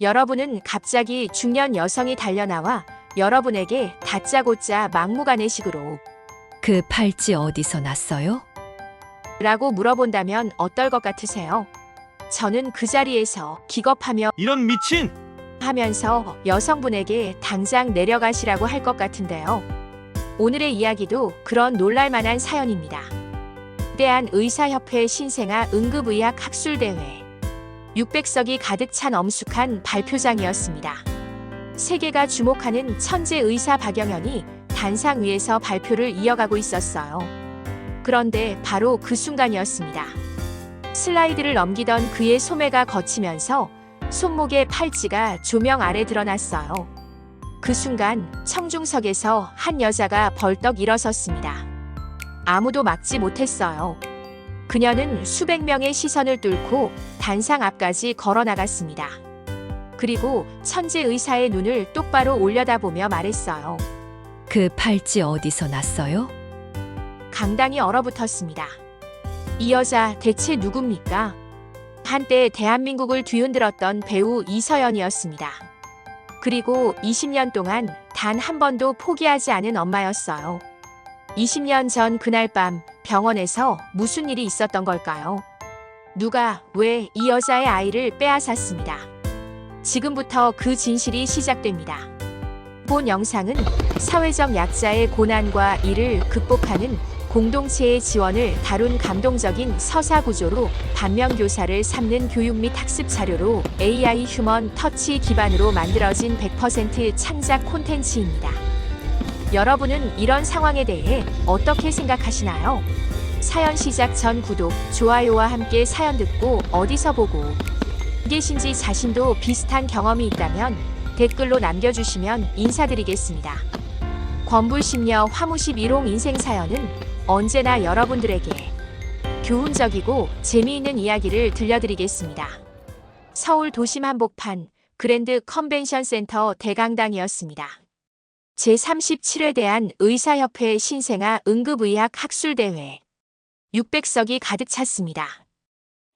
여러분은 갑자기 중년 여성이 달려나와 여러분에게 다짜고짜 막무가내식으로 그 팔찌 어디서 났어요? 라고 물어본다면 어떨 것 같으세요? 저는 그 자리에서 기겁하며 이런 미친! 하면서 여성분에게 당장 내려가시라고 할 것 같은데요. 오늘의 이야기도 그런 놀랄만한 사연입니다. 대한 의사협회 신생아 응급의학 학술대회 600석이 가득 찬 엄숙한 발표장이었습니다. 세계가 주목하는 천재 의사 박영현이 단상 위에서 발표를 이어가고 있었어요. 그런데 바로 그 순간이었습니다. 슬라이드를 넘기던 그의 소매가 거치면서 손목의 팔찌가 조명 아래 드러났어요. 그 순간 청중석에서 한 여자가 벌떡 일어섰습니다. 아무도 막지 못했어요. 그녀는 수백 명의 시선을 뚫고 단상 앞까지 걸어 나갔습니다. 그리고 천재 의사의 눈을 똑바로 올려다보며 말했어요. 그 팔찌 어디서 났어요? 강당이 얼어붙었습니다. 이 여자 대체 누굽니까? 한때 대한민국을 뒤흔들었던 배우 이서연이었습니다. 그리고 20년 동안 단 한 번도 포기하지 않은 엄마였어요. 20년 전 그날 밤 병원에서 무슨 일이 있었던 걸까요? 누가 왜 이 여자의 아이를 빼앗았습니다. 지금부터 그 진실이 시작됩니다. 본 영상은 사회적 약자의 고난과 이를 극복하는 공동체의 지원을 다룬 감동적인 서사 구조로 반면교사를 삼는 교육 및 학습 자료로 AI 휴먼 터치 기반으로 만들어진 100% 창작 콘텐츠입니다. 여러분은 이런 상황에 대해 어떻게 생각하시나요? 사연 시작 전 구독, 좋아요와 함께 사연 듣고 어디서 보고 계신지 자신도 비슷한 경험이 있다면 댓글로 남겨주시면 인사드리겠습니다. 권불심려 화무십 일홍 인생사연은 언제나 여러분들에게 교훈적이고 재미있는 이야기를 들려드리겠습니다. 서울 도심 한복판 그랜드 컨벤션 센터 대강당이었습니다. 제37회 대한의사협회 신생아 응급의학 학술대회 600석이 가득 찼습니다.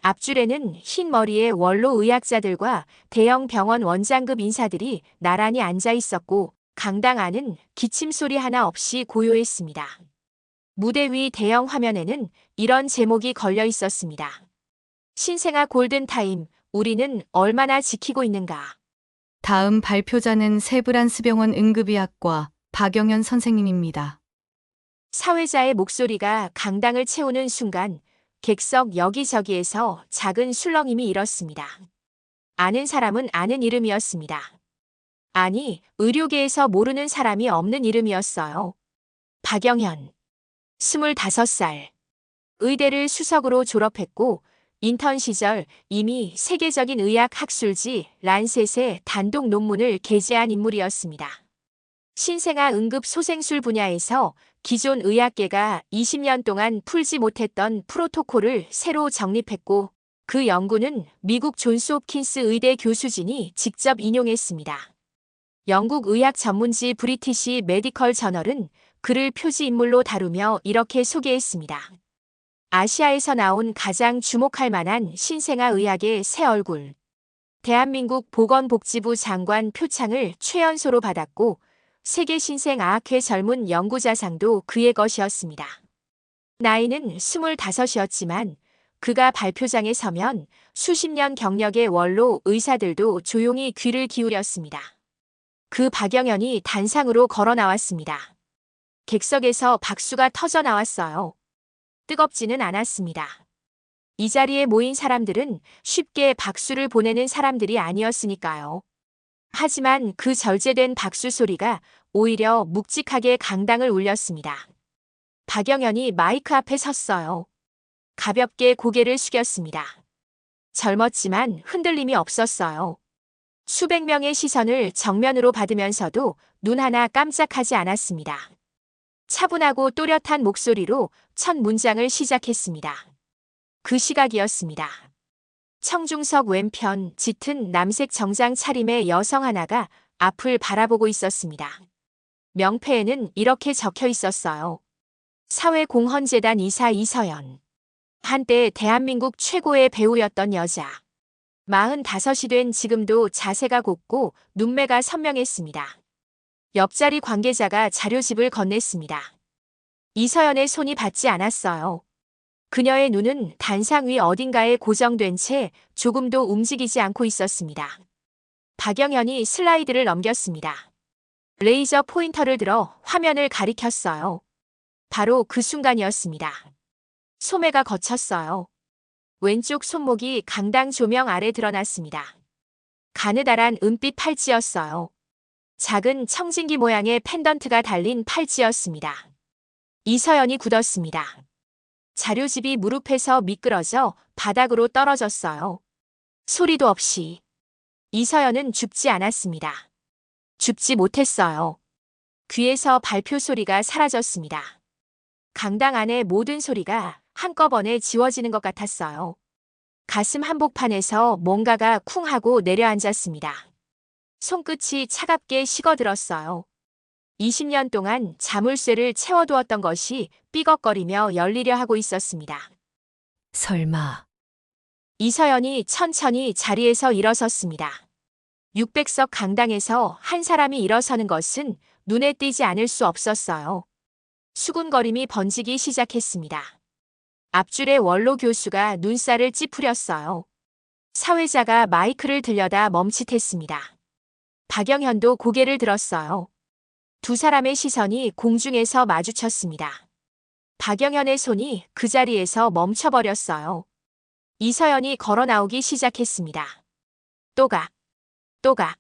앞줄에는 흰 머리의 원로 의학자들과 대형 병원 원장급 인사들이 나란히 앉아 있었고 강당 안은 기침소리 하나 없이 고요했습니다. 무대 위 대형 화면에는 이런 제목이 걸려 있었습니다. 신생아 골든타임, 우리는 얼마나 지키고 있는가. 다음 발표자는 세브란스병원 응급의학과 박영현 선생님입니다. 사회자의 목소리가 강당을 채우는 순간 객석 여기저기에서 작은 술렁임이 일었습니다. 아는 사람은 아는 이름이었습니다. 아니, 의료계에서 모르는 사람이 없는 이름이었어요. 박영현. 25살. 의대를 수석으로 졸업했고 인턴 시절 이미 세계적인 의학 학술지 란셋에 단독 논문을 게재한 인물이었습니다. 신생아 응급 소생술 분야에서 기존 의학계가 20년 동안 풀지 못했던 프로토콜을 새로 정립했고 그 연구는 미국 존스 홉킨스 의대 교수진이 직접 인용했습니다. 영국 의학 전문지 브리티시 메디컬 저널은 그를 표지 인물로 다루며 이렇게 소개했습니다. 아시아에서 나온 가장 주목할 만한 신생아 의학의 새 얼굴. 대한민국 보건복지부 장관 표창을 최연소로 받았고 세계 신생아학회 젊은 연구자상도 그의 것이었습니다. 나이는 25이었지만 그가 발표장에 서면 수십 년 경력의 원로 의사들도 조용히 귀를 기울였습니다. 그 박영현이 단상으로 걸어 나왔습니다. 객석에서 박수가 터져 나왔어요. 뜨겁지는 않았습니다. 이 자리에 모인 사람들은 쉽게 박수를 보내는 사람들이 아니었으니까요. 하지만 그 절제된 박수 소리가 오히려 묵직하게 강당을 울렸습니다. 박영현이 마이크 앞에 섰어요. 가볍게 고개를 숙였습니다. 젊었지만 흔들림이 없었어요. 수백 명의 시선을 정면으로 받으면서도 눈 하나 깜짝하지 않았습니다. 차분하고 또렷한 목소리로 첫 문장을 시작했습니다. 그 시각이었습니다. 청중석 왼편 짙은 남색 정장 차림의 여성 하나가 앞을 바라보고 있었습니다. 명패에는 이렇게 적혀 있었어요. 사회공헌재단 이사 이서연. 한때 대한민국 최고의 배우였던 여자. 45이 된 지금도 자세가 곱고 눈매가 선명했습니다. 옆자리 관계자가 자료집을 건넸습니다. 이서연의 손이 받지 않았어요. 그녀의 눈은 단상 위 어딘가에 고정된 채 조금도 움직이지 않고 있었습니다. 박영현이 슬라이드를 넘겼습니다. 레이저 포인터를 들어 화면을 가리켰어요. 바로 그 순간이었습니다. 소매가 거쳤어요. 왼쪽 손목이 강당 조명 아래 드러났습니다. 가느다란 은빛 팔찌였어요. 작은 청진기 모양의 펜던트가 달린 팔찌였습니다. 이서연이 굳었습니다. 자료집이 무릎에서 미끄러져 바닥으로 떨어졌어요. 소리도 없이. 이서연은 죽지 않았습니다. 죽지 못했어요. 귀에서 발표 소리가 사라졌습니다. 강당 안의 모든 소리가 한꺼번에 지워지는 것 같았어요. 가슴 한복판에서 뭔가가 쿵 하고 내려앉았습니다. 손끝이 차갑게 식어들었어요. 20년 동안 자물쇠를 채워두었던 것이 삐걱거리며 열리려 하고 있었습니다. 설마, 이서연이 천천히 자리에서 일어섰습니다. 600석 강당에서 한 사람이 일어서는 것은 눈에 띄지 않을 수 없었어요. 수군거림이 번지기 시작했습니다. 앞줄의 원로 교수가 눈살을 찌푸렸어요. 사회자가 마이크를 들여다 멈칫했습니다. 박영현도 고개를 들었어요. 두 사람의 시선이 공중에서 마주쳤습니다. 박영현의 손이 그 자리에서 멈춰버렸어요. 이서연이 걸어 나오기 시작했습니다. 또 가.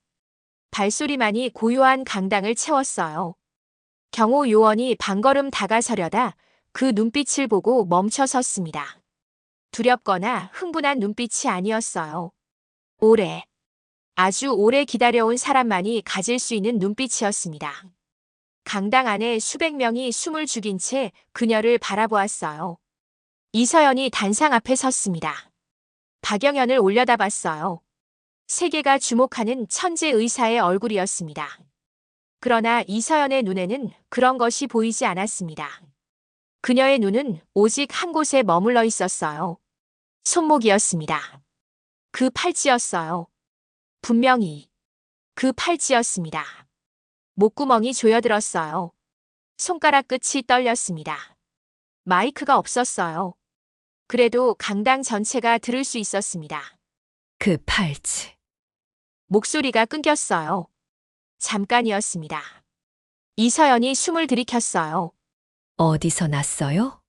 발소리만이 고요한 강당을 채웠어요. 경호 요원이 반걸음 다가서려다 그 눈빛을 보고 멈춰섰습니다. 두렵거나 흥분한 눈빛이 아니었어요. 아주 오래 기다려온 사람만이 가질 수 있는 눈빛이었습니다. 강당 안에 수백 명이 숨을 죽인 채 그녀를 바라보았어요. 이서연이 단상 앞에 섰습니다. 박영현을 올려다봤어요. 세계가 주목하는 천재 의사의 얼굴이었습니다. 그러나 이서연의 눈에는 그런 것이 보이지 않았습니다. 그녀의 눈은 오직 한 곳에 머물러 있었어요. 손목이었습니다. 그 팔찌였어요. 분명히 그 팔찌였습니다. 목구멍이 조여들었어요. 손가락 끝이 떨렸습니다. 마이크가 없었어요. 그래도 강당 전체가 들을 수 있었습니다. 그 팔찌. 목소리가 끊겼어요. 잠깐이었습니다. 이서연이 숨을 들이켰어요. 어디서 났어요?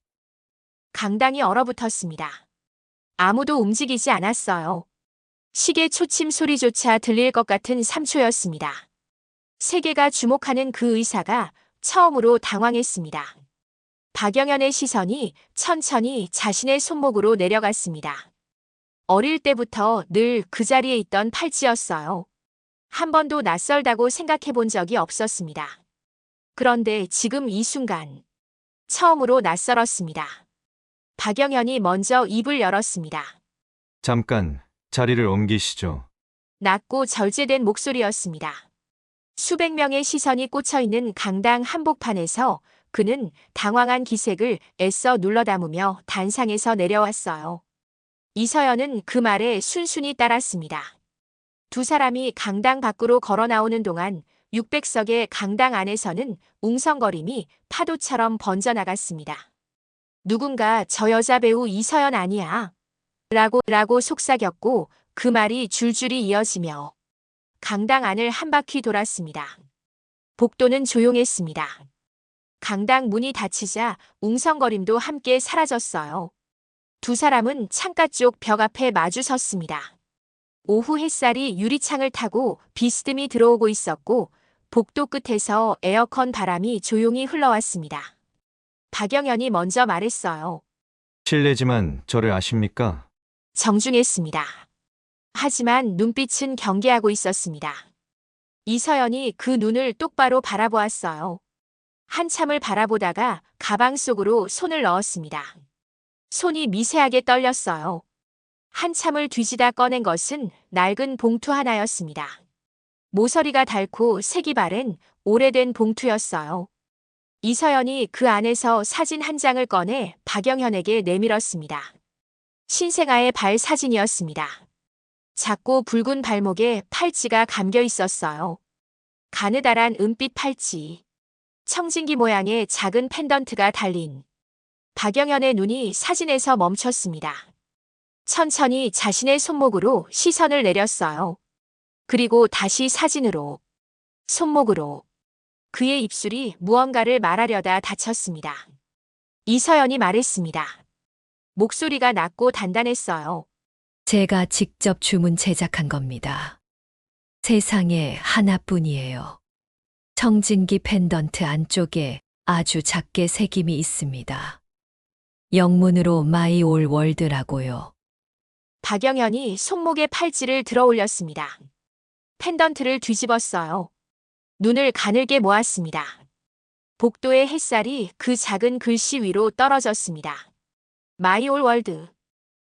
강당이 얼어붙었습니다. 아무도 움직이지 않았어요. 시계 초침 소리조차 들릴 것 같은 3초였습니다. 세계가 주목하는 그 의사가 처음으로 당황했습니다. 박영현의 시선이 천천히 자신의 손목으로 내려갔습니다. 어릴 때부터 늘 그 자리에 있던 팔찌였어요. 한 번도 낯설다고 생각해 본 적이 없었습니다. 그런데 지금 이 순간, 처음으로 낯설었습니다. 박영현이 먼저 입을 열었습니다. 잠깐 자리를 옮기시죠. 낮고 절제된 목소리였습니다. 수백 명의 시선이 꽂혀 있는 강당 한복판에서 그는 당황한 기색을 애써 눌러 담으며 단상에서 내려왔어요. 이서연은 그 말에 순순히 따랐습니다. 두 사람이 강당 밖으로 걸어 나오는 동안 600석의 강당 안에서는 웅성거림이 파도처럼 번져나갔습니다. 누군가 저 여자 배우 이서연 아니야? 라고 속삭였고 그 말이 줄줄이 이어지며 강당 안을 한 바퀴 돌았습니다. 복도는 조용했습니다. 강당 문이 닫히자 웅성거림도 함께 사라졌어요. 두 사람은 창가 쪽 벽 앞에 마주 섰습니다. 오후 햇살이 유리창을 타고 비스듬히 들어오고 있었고 복도 끝에서 에어컨 바람이 조용히 흘러왔습니다. 박영현이 먼저 말했어요. 실례지만 저를 아십니까? 정중했습니다. 하지만 눈빛은 경계하고 있었습니다. 이서연이 그 눈을 똑바로 바라보았어요. 한참을 바라보다가 가방 속으로 손을 넣었습니다. 손이 미세하게 떨렸어요. 한참을 뒤지다 꺼낸 것은 낡은 봉투 하나였습니다. 모서리가 닳고 색이 바랜 오래된 봉투였어요. 이서연이 그 안에서 사진 한 장을 꺼내 박영현에게 내밀었습니다. 신생아의 발 사진이었습니다. 작고 붉은 발목에 팔찌가 감겨 있었어요. 가느다란 은빛 팔찌. 청진기 모양의 작은 펜던트가 달린. 박영현의 눈이 사진에서 멈췄습니다. 천천히 자신의 손목으로 시선을 내렸어요. 그리고 다시 사진으로, 손목으로. 그의 입술이 무언가를 말하려다 닫혔습니다. 이서연이 말했습니다. 목소리가 낮고 단단했어요. 제가 직접 주문 제작한 겁니다. 세상에 하나뿐이에요. 청진기 펜던트 안쪽에 아주 작게 새김이 있습니다. 영문으로 마이 올 월드라고요. 박영현이 손목에 팔찌를 들어 올렸습니다. 펜던트를 뒤집었어요. 눈을 가늘게 모았습니다. 복도의 햇살이 그 작은 글씨 위로 떨어졌습니다. 마이 올 월드.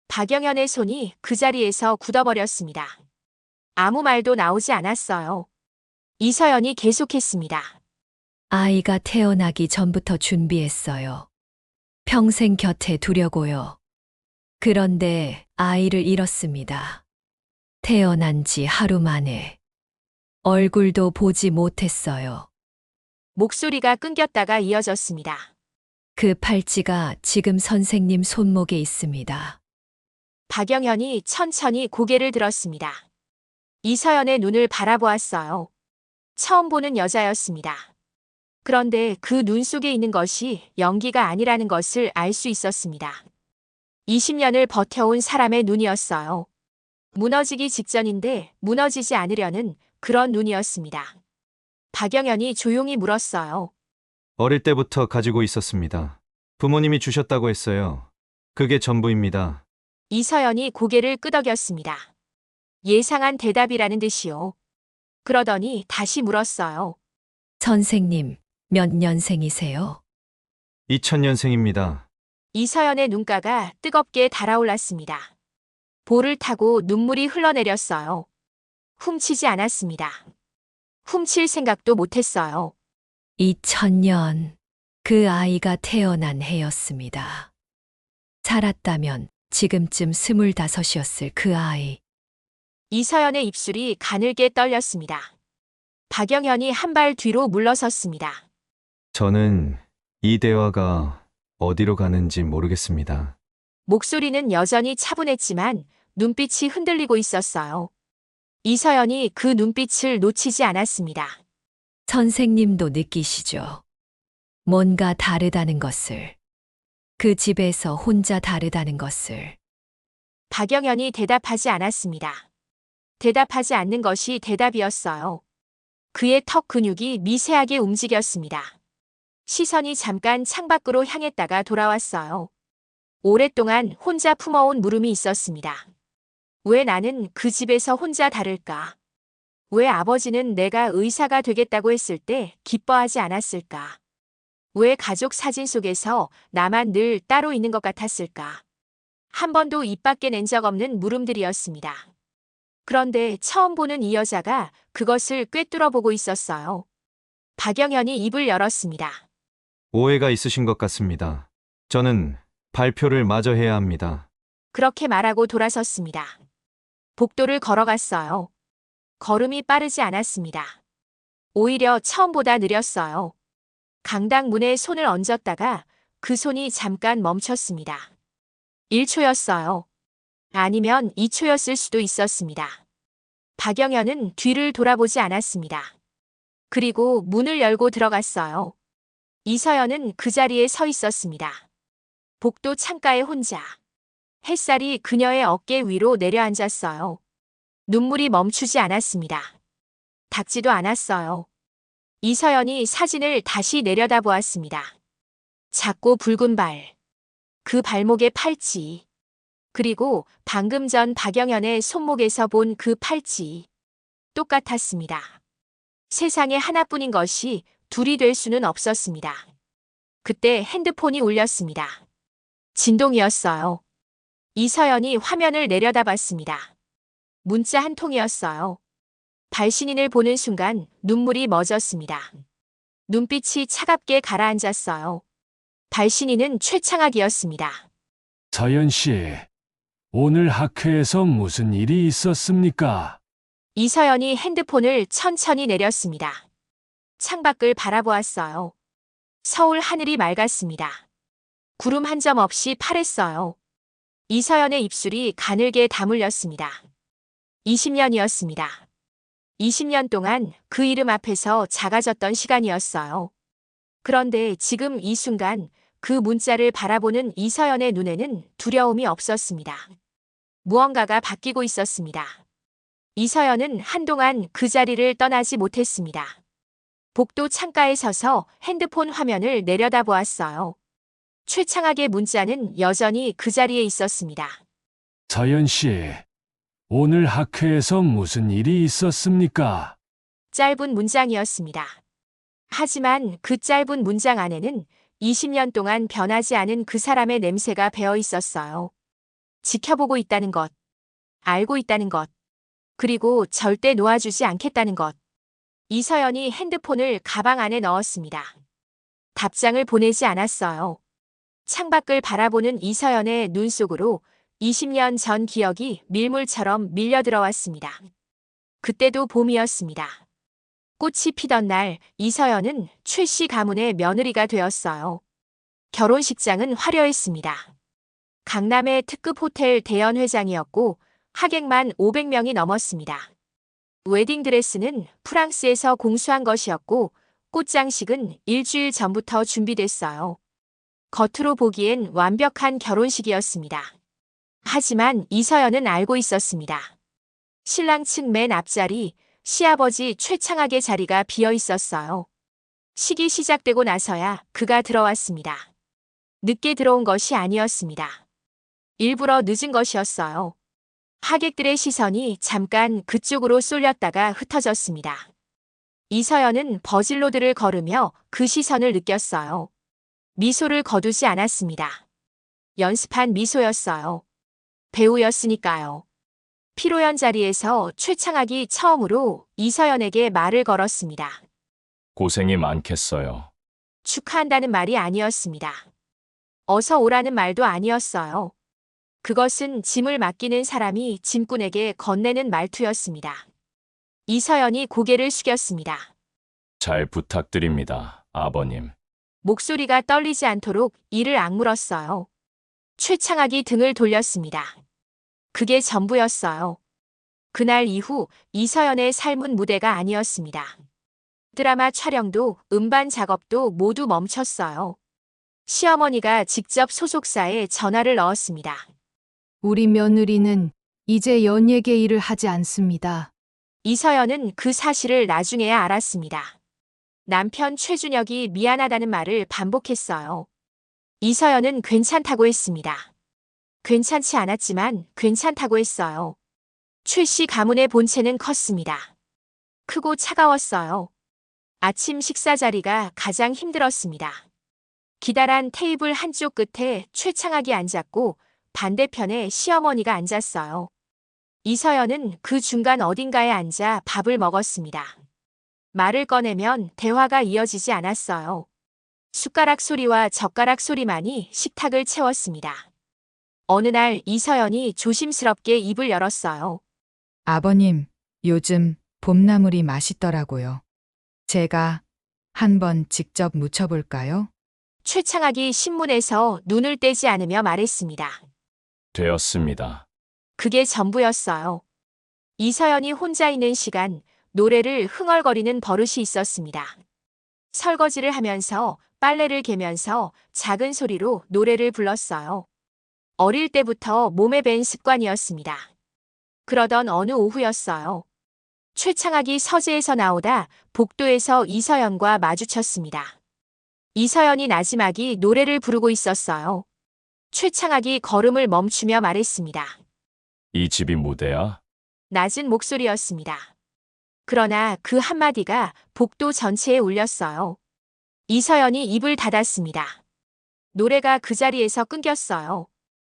박영현의 손이 그 자리에서 굳어버렸습니다. 아무 말도 나오지 않았어요. 이서연이 계속했습니다. 아이가 태어나기 전부터 준비했어요. 평생 곁에 두려고요. 그런데 아이를 잃었습니다. 태어난 지 하루 만에. 얼굴도 보지 못했어요. 목소리가 끊겼다가 이어졌습니다. 그 팔찌가 지금 선생님 손목에 있습니다. 박영현이 천천히 고개를 들었습니다. 이서연의 눈을 바라보았어요. 처음 보는 여자였습니다. 그런데 그 눈 속에 있는 것이 연기가 아니라는 것을 알 수 있었습니다. 20년을 버텨온 사람의 눈이었어요. 무너지기 직전인데 무너지지 않으려는 그런 눈이었습니다. 박영현이 조용히 물었어요. 어릴 때부터 가지고 있었습니다. 부모님이 주셨다고 했어요. 그게 전부입니다. 이서연이 고개를 끄덕였습니다. 예상한 대답이라는 듯이요. 그러더니 다시 물었어요. 선생님, 몇 년생이세요? 2000년생입니다. 이서연의 눈가가 뜨겁게 달아올랐습니다. 볼을 타고 눈물이 흘러내렸어요. 훔치지 않았습니다. 훔칠 생각도 못했어요. 2000년, 그 아이가 태어난 해였습니다. 살았다면 지금쯤 25이었을 그 아이. 이서연의 입술이 가늘게 떨렸습니다. 박영현이 한 발 뒤로 물러섰습니다. 저는 이 대화가 어디로 가는지 모르겠습니다. 목소리는 여전히 차분했지만 눈빛이 흔들리고 있었어요. 이서연이 그 눈빛을 놓치지 않았습니다. 선생님도 느끼시죠? 뭔가 다르다는 것을. 그 집에서 혼자 다르다는 것을. 박영현이 대답하지 않았습니다. 대답하지 않는 것이 대답이었어요. 그의 턱 근육이 미세하게 움직였습니다. 시선이 잠깐 창밖으로 향했다가 돌아왔어요. 오랫동안 혼자 품어온 물음이 있었습니다. 왜 나는 그 집에서 혼자 다를까? 왜 아버지는 내가 의사가 되겠다고 했을 때 기뻐하지 않았을까? 왜 가족 사진 속에서 나만 늘 따로 있는 것 같았을까? 한 번도 입 밖에 낸 적 없는 물음들이었습니다. 그런데 처음 보는 이 여자가 그것을 꿰뚫어 보고 있었어요. 박영현이 입을 열었습니다. 오해가 있으신 것 같습니다. 저는 발표를 마저 해야 합니다. 그렇게 말하고 돌아섰습니다. 복도를 걸어갔어요. 걸음이 빠르지 않았습니다. 오히려 처음보다 느렸어요. 강당 문에 손을 얹었다가 그 손이 잠깐 멈췄습니다. 1초였어요. 아니면 2초였을 수도 있었습니다. 박영현은 뒤를 돌아보지 않았습니다. 그리고 문을 열고 들어갔어요. 이서연은 그 자리에 서 있었습니다. 복도 창가에 혼자. 햇살이 그녀의 어깨 위로 내려앉았어요. 눈물이 멈추지 않았습니다. 닿지도 않았어요. 이서연이 사진을 다시 내려다보았습니다. 작고 붉은 발. 그 발목에 팔찌. 그리고 방금 전 박영현의 손목에서 본 그 팔찌. 똑같았습니다. 세상에 하나뿐인 것이 둘이 될 수는 없었습니다. 그때 핸드폰이 울렸습니다. 진동이었어요. 이서연이 화면을 내려다봤습니다. 문자 한 통이었어요. 발신인을 보는 순간 눈물이 멎었습니다. 눈빛이 차갑게 가라앉았어요. 발신인은 최창학이었습니다. 서연 씨, 오늘 학회에서 무슨 일이 있었습니까? 이서연이 핸드폰을 천천히 내렸습니다. 창밖을 바라보았어요. 서울 하늘이 맑았습니다. 구름 한 점 없이 파랬어요. 이서연의 입술이 가늘게 다물렸습니다. 20년이었습니다. 20년 동안 그 이름 앞에서 작아졌던 시간이었어요. 그런데 지금 이 순간 그 문자를 바라보는 이서연의 눈에는 두려움이 없었습니다. 무언가가 바뀌고 있었습니다. 이서연은 한동안 그 자리를 떠나지 못했습니다. 복도 창가에 서서 핸드폰 화면을 내려다보았어요. 최창학의 문자는 여전히 그 자리에 있었습니다. 서연 씨, 오늘 학회에서 무슨 일이 있었습니까? 짧은 문장이었습니다. 하지만 그 짧은 문장 안에는 20년 동안 변하지 않은 그 사람의 냄새가 배어 있었어요. 지켜보고 있다는 것, 알고 있다는 것, 그리고 절대 놓아주지 않겠다는 것. 이서연이 핸드폰을 가방 안에 넣었습니다. 답장을 보내지 않았어요. 창밖을 바라보는 이서연의 눈 속으로 20년 전 기억이 밀물처럼 밀려 들어왔습니다. 그때도 봄이었습니다. 꽃이 피던 날 이서연은 최 씨 가문의 며느리가 되었어요. 결혼식장은 화려했습니다. 강남의 특급 호텔 대연 회장이었고 하객만 500명이 넘었습니다. 웨딩드레스는 프랑스에서 공수한 것이었고 꽃장식은 일주일 전부터 준비됐어요. 겉으로 보기엔 완벽한 결혼식이었습니다. 하지만 이서연은 알고 있었습니다. 신랑 측 맨 앞자리, 시아버지 최창학의 자리가 비어 있었어요. 식이 시작되고 나서야 그가 들어왔습니다. 늦게 들어온 것이 아니었습니다. 일부러 늦은 것이었어요. 하객들의 시선이 잠깐 그쪽으로 쏠렸다가 흩어졌습니다. 이서연은 버질로드를 걸으며 그 시선을 느꼈어요. 미소를 거두지 않았습니다. 연습한 미소였어요. 배우였으니까요. 피로연 자리에서 최창학이 처음으로 이서연에게 말을 걸었습니다. 고생이 많겠어요. 축하한다는 말이 아니었습니다. 어서 오라는 말도 아니었어요. 그것은 짐을 맡기는 사람이 짐꾼에게 건네는 말투였습니다. 이서연이 고개를 숙였습니다. 잘 부탁드립니다, 아버님. 목소리가 떨리지 않도록 이를 악물었어요. 최창학이 등을 돌렸습니다. 그게 전부였어요. 그날 이후 이서연의 삶은 무대가 아니었습니다. 드라마 촬영도 음반 작업도 모두 멈췄어요. 시어머니가 직접 소속사에 전화를 넣었습니다. 우리 며느리는 이제 연예계 일을 하지 않습니다. 이서연은 그 사실을 나중에야 알았습니다. 남편 최준혁이 미안하다는 말을 반복했어요. 이서연은 괜찮다고 했습니다. 괜찮지 않았지만 괜찮다고 했어요. 최 씨 가문의 본체는 컸습니다. 크고 차가웠어요. 아침 식사 자리가 가장 힘들었습니다. 기다란 테이블 한쪽 끝에 최창학이 앉았고 반대편에 시어머니가 앉았어요. 이서연은 그 중간 어딘가에 앉아 밥을 먹었습니다. 말을 꺼내면 대화가 이어지지 않았어요. 숟가락 소리와 젓가락 소리만이 식탁을 채웠습니다. 어느 날 이서연이 조심스럽게 입을 열었어요. 아버님, 요즘 봄나물이 맛있더라고요. 제가 한번 직접 무쳐볼까요? 최창학이 신문에서 눈을 떼지 않으며 말했습니다. 되었습니다. 그게 전부였어요. 이서연이 혼자 있는 시간 노래를 흥얼거리는 버릇이 있었습니다. 설거지를 하면서 빨래를 개면서 작은 소리로 노래를 불렀어요. 어릴 때부터 몸에 밴 습관이었습니다. 그러던 어느 오후였어요. 최창학이 서재에서 나오다 복도에서 이서연과 마주쳤습니다. 이서연이 나지막이 노래를 부르고 있었어요. 최창학이 걸음을 멈추며 말했습니다. 이 집이 무대야? 낮은 목소리였습니다. 그러나 그 한마디가 복도 전체에 울렸어요. 이서연이 입을 닫았습니다. 노래가 그 자리에서 끊겼어요.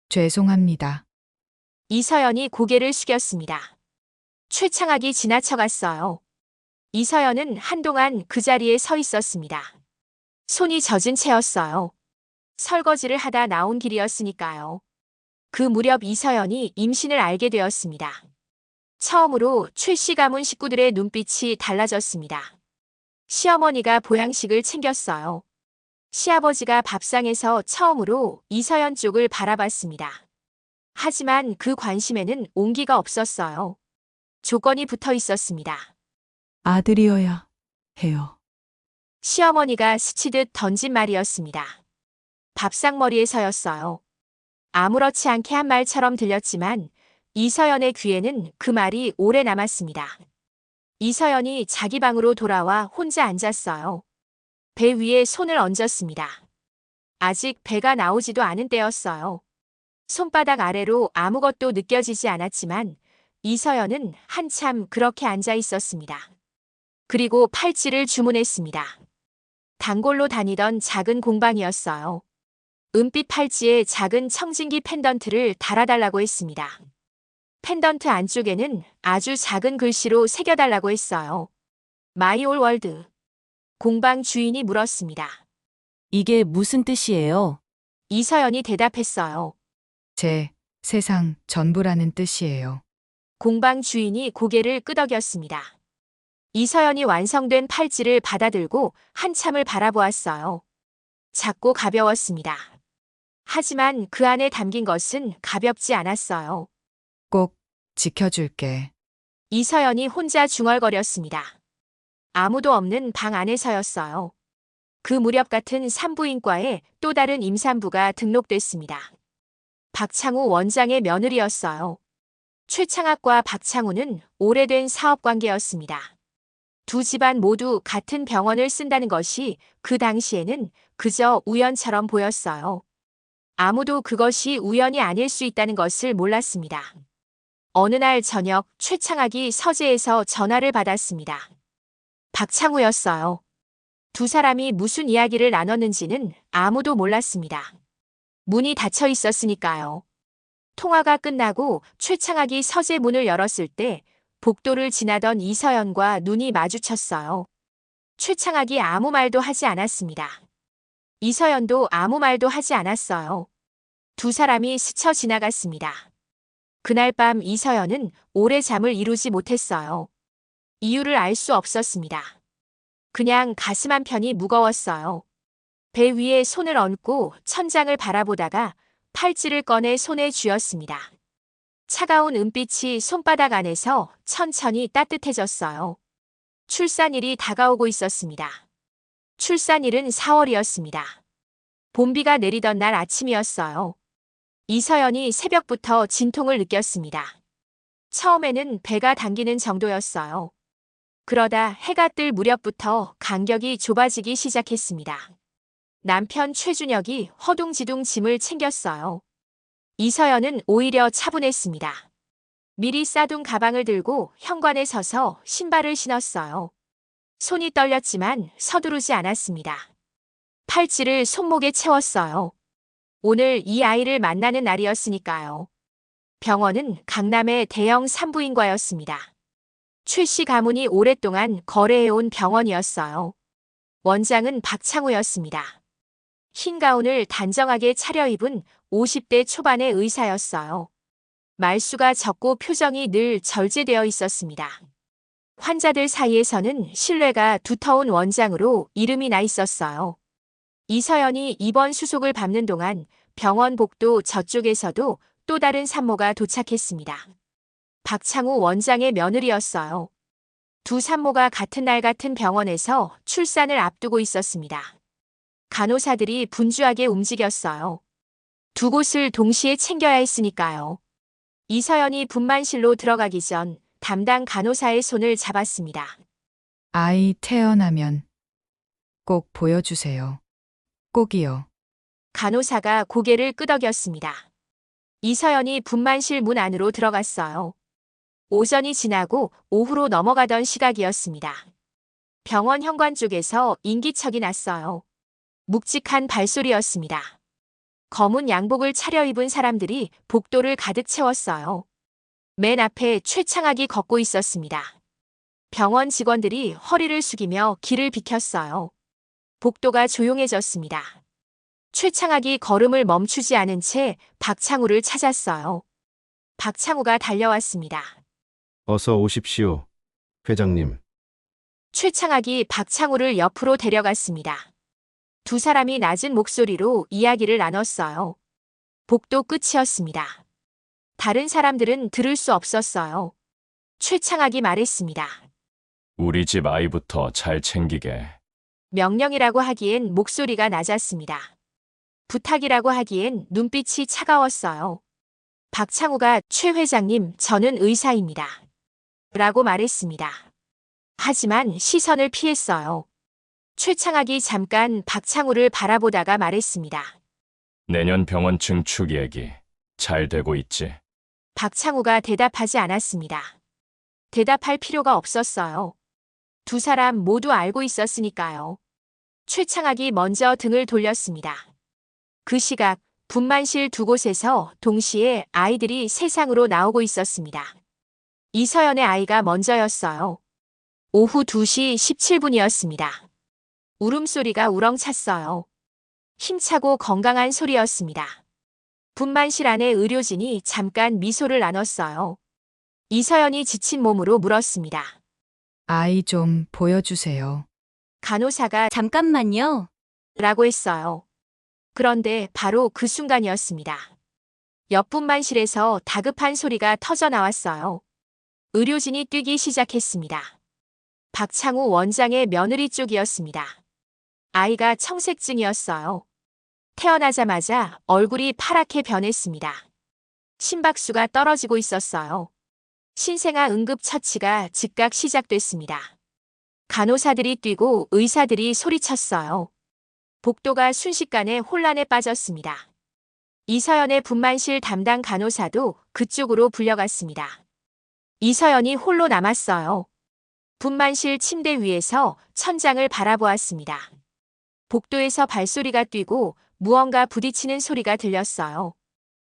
죄송합니다. 이서연이 고개를 숙였습니다. 최창학이 지나쳐갔어요. 이서연은 한동안 그 자리에 서 있었습니다. 손이 젖은 채였어요. 설거지를 하다 나온 길이었으니까요. 그 무렵 이서연이 임신을 알게 되었습니다. 처음으로 최 씨 가문 식구들의 눈빛이 달라졌습니다. 시어머니가 보양식을 챙겼어요. 시아버지가 밥상에서 처음으로 이서연 쪽을 바라봤습니다. 하지만 그 관심에는 온기가 없었어요. 조건이 붙어 있었습니다. 아들이어야 해요. 시어머니가 스치듯 던진 말이었습니다. 밥상머리에 서였어요. 아무렇지 않게 한 말처럼 들렸지만 이서연의 귀에는 그 말이 오래 남았습니다. 이서연이 자기 방으로 돌아와 혼자 앉았어요. 배 위에 손을 얹었습니다. 아직 배가 나오지도 않은 때였어요. 손바닥 아래로 아무것도 느껴지지 않았지만 이서연은 한참 그렇게 앉아 있었습니다. 그리고 팔찌를 주문했습니다. 단골로 다니던 작은 공방이었어요. 은빛 팔찌에 작은 청진기 펜던트를 달아달라고 했습니다. 펜던트 안쪽에는 아주 작은 글씨로 새겨달라고 했어요. 마이 올 월드. 공방 주인이 물었습니다. 이게 무슨 뜻이에요? 이서연이 대답했어요. 제 세상 전부라는 뜻이에요. 공방 주인이 고개를 끄덕였습니다. 이서연이 완성된 팔찌를 받아들고 한참을 바라보았어요. 작고 가벼웠습니다. 하지만 그 안에 담긴 것은 가볍지 않았어요. 꼭 지켜줄게. 이서연이 혼자 중얼거렸습니다. 아무도 없는 방 안에서였어요. 그 무렵 같은 산부인과에 또 다른 임산부가 등록됐습니다. 박창우 원장의 며느리였어요. 최창학과 박창우는 오래된 사업관계였습니다. 두 집안 모두 같은 병원을 쓴다는 것이 그 당시에는 그저 우연처럼 보였어요. 아무도 그것이 우연이 아닐 수 있다는 것을 몰랐습니다. 어느 날 저녁 최창학이 서재에서 전화를 받았습니다. 박창우였어요. 두 사람이 무슨 이야기를 나눴는지는 아무도 몰랐습니다. 문이 닫혀 있었으니까요. 통화가 끝나고 최창학이 서재 문을 열었을 때 복도를 지나던 이서연과 눈이 마주쳤어요. 최창학이 아무 말도 하지 않았습니다. 이서연도 아무 말도 하지 않았어요. 두 사람이 스쳐 지나갔습니다. 그날 밤 이서연은 오래 잠을 이루지 못했어요. 이유를 알 수 없었습니다. 그냥 가슴 한편이 무거웠어요. 배 위에 손을 얹고 천장을 바라보다가 팔찌를 꺼내 손에 쥐었습니다. 차가운 은빛이 손바닥 안에서 천천히 따뜻해졌어요. 출산일이 다가오고 있었습니다. 출산일은 4월이었습니다. 봄비가 내리던 날 아침이었어요. 이서연이 새벽부터 진통을 느꼈습니다. 처음에는 배가 당기는 정도였어요. 그러다 해가 뜰 무렵부터 간격이 좁아지기 시작했습니다. 남편 최준혁이 허둥지둥 짐을 챙겼어요. 이서연은 오히려 차분했습니다. 미리 싸둔 가방을 들고 현관에 서서 신발을 신었어요. 손이 떨렸지만 서두르지 않았습니다. 팔찌를 손목에 채웠어요. 오늘 이 아이를 만나는 날이었으니까요. 병원은 강남의 대형 산부인과였습니다. 최 씨 가문이 오랫동안 거래해온 병원이었어요. 원장은 박창우였습니다. 흰 가운을 단정하게 차려입은 50대 초반의 의사였어요. 말수가 적고 표정이 늘 절제되어 있었습니다. 환자들 사이에서는 신뢰가 두터운 원장으로 이름이 나 있었어요. 이서연이 입원 수속을 밟는 동안 병원 복도 저쪽에서도 또 다른 산모가 도착했습니다. 박창우 원장의 며느리였어요. 두 산모가 같은 날 같은 병원에서 출산을 앞두고 있었습니다. 간호사들이 분주하게 움직였어요. 두 곳을 동시에 챙겨야 했으니까요. 이서연이 분만실로 들어가기 전 담당 간호사의 손을 잡았습니다. 아이 태어나면 꼭 보여주세요. 꼭이요. 간호사가 고개를 끄덕였습니다. 이서연이 분만실 문 안으로 들어갔어요. 오전이 지나고 오후로 넘어가던 시각이었습니다. 병원 현관 쪽에서 인기척이 났어요. 묵직한 발소리였습니다. 검은 양복을 차려입은 사람들이 복도를 가득 채웠어요. 맨 앞에 최창학이 걷고 있었습니다. 병원 직원들이 허리를 숙이며 길을 비켰어요. 복도가 조용해졌습니다. 최창학이 걸음을 멈추지 않은 채 박창우를 찾았어요. 박창우가 달려왔습니다. 어서 오십시오, 회장님. 최창학이 박창우를 옆으로 데려갔습니다. 두 사람이 낮은 목소리로 이야기를 나눴어요. 복도 끝이었습니다. 다른 사람들은 들을 수 없었어요. 최창학이 말했습니다. 우리 집 아이부터 잘 챙기게. 명령이라고 하기엔 목소리가 낮았습니다. 부탁이라고 하기엔 눈빛이 차가웠어요. 박창우가 최 회장님, 저는 의사입니다. 라고 말했습니다. 하지만 시선을 피했어요. 최창학이 잠깐 박창우를 바라보다가 말했습니다. 내년 병원 증축 얘기 잘 되고 있지? 박창우가 대답하지 않았습니다. 대답할 필요가 없었어요. 두 사람 모두 알고 있었으니까요. 최창학이 먼저 등을 돌렸습니다. 그 시각 분만실 두 곳에서 동시에 아이들이 세상으로 나오고 있었습니다. 이서연의 아이가 먼저였어요. 오후 2시 17분이었습니다. 울음소리가 우렁찼어요. 힘차고 건강한 소리였습니다. 분만실 안에 의료진이 잠깐 미소를 나눴어요. 이서연이 지친 몸으로 물었습니다. 아이 좀 보여주세요. 간호사가 잠깐만요. 라고 했어요. 그런데 바로 그 순간이었습니다. 옆 분만실에서 다급한 소리가 터져 나왔어요. 의료진이 뛰기 시작했습니다. 박창우 원장의 며느리 쪽이었습니다. 아이가 청색증이었어요. 태어나자마자 얼굴이 파랗게 변했습니다. 심박수가 떨어지고 있었어요. 신생아 응급처치가 즉각 시작됐습니다. 간호사들이 뛰고 의사들이 소리쳤어요. 복도가 순식간에 혼란에 빠졌습니다. 이서연의 분만실 담당 간호사도 그쪽으로 불려갔습니다. 이서연이 홀로 남았어요. 분만실 침대 위에서 천장을 바라보았습니다. 복도에서 발소리가 뛰고 무언가 부딪히는 소리가 들렸어요.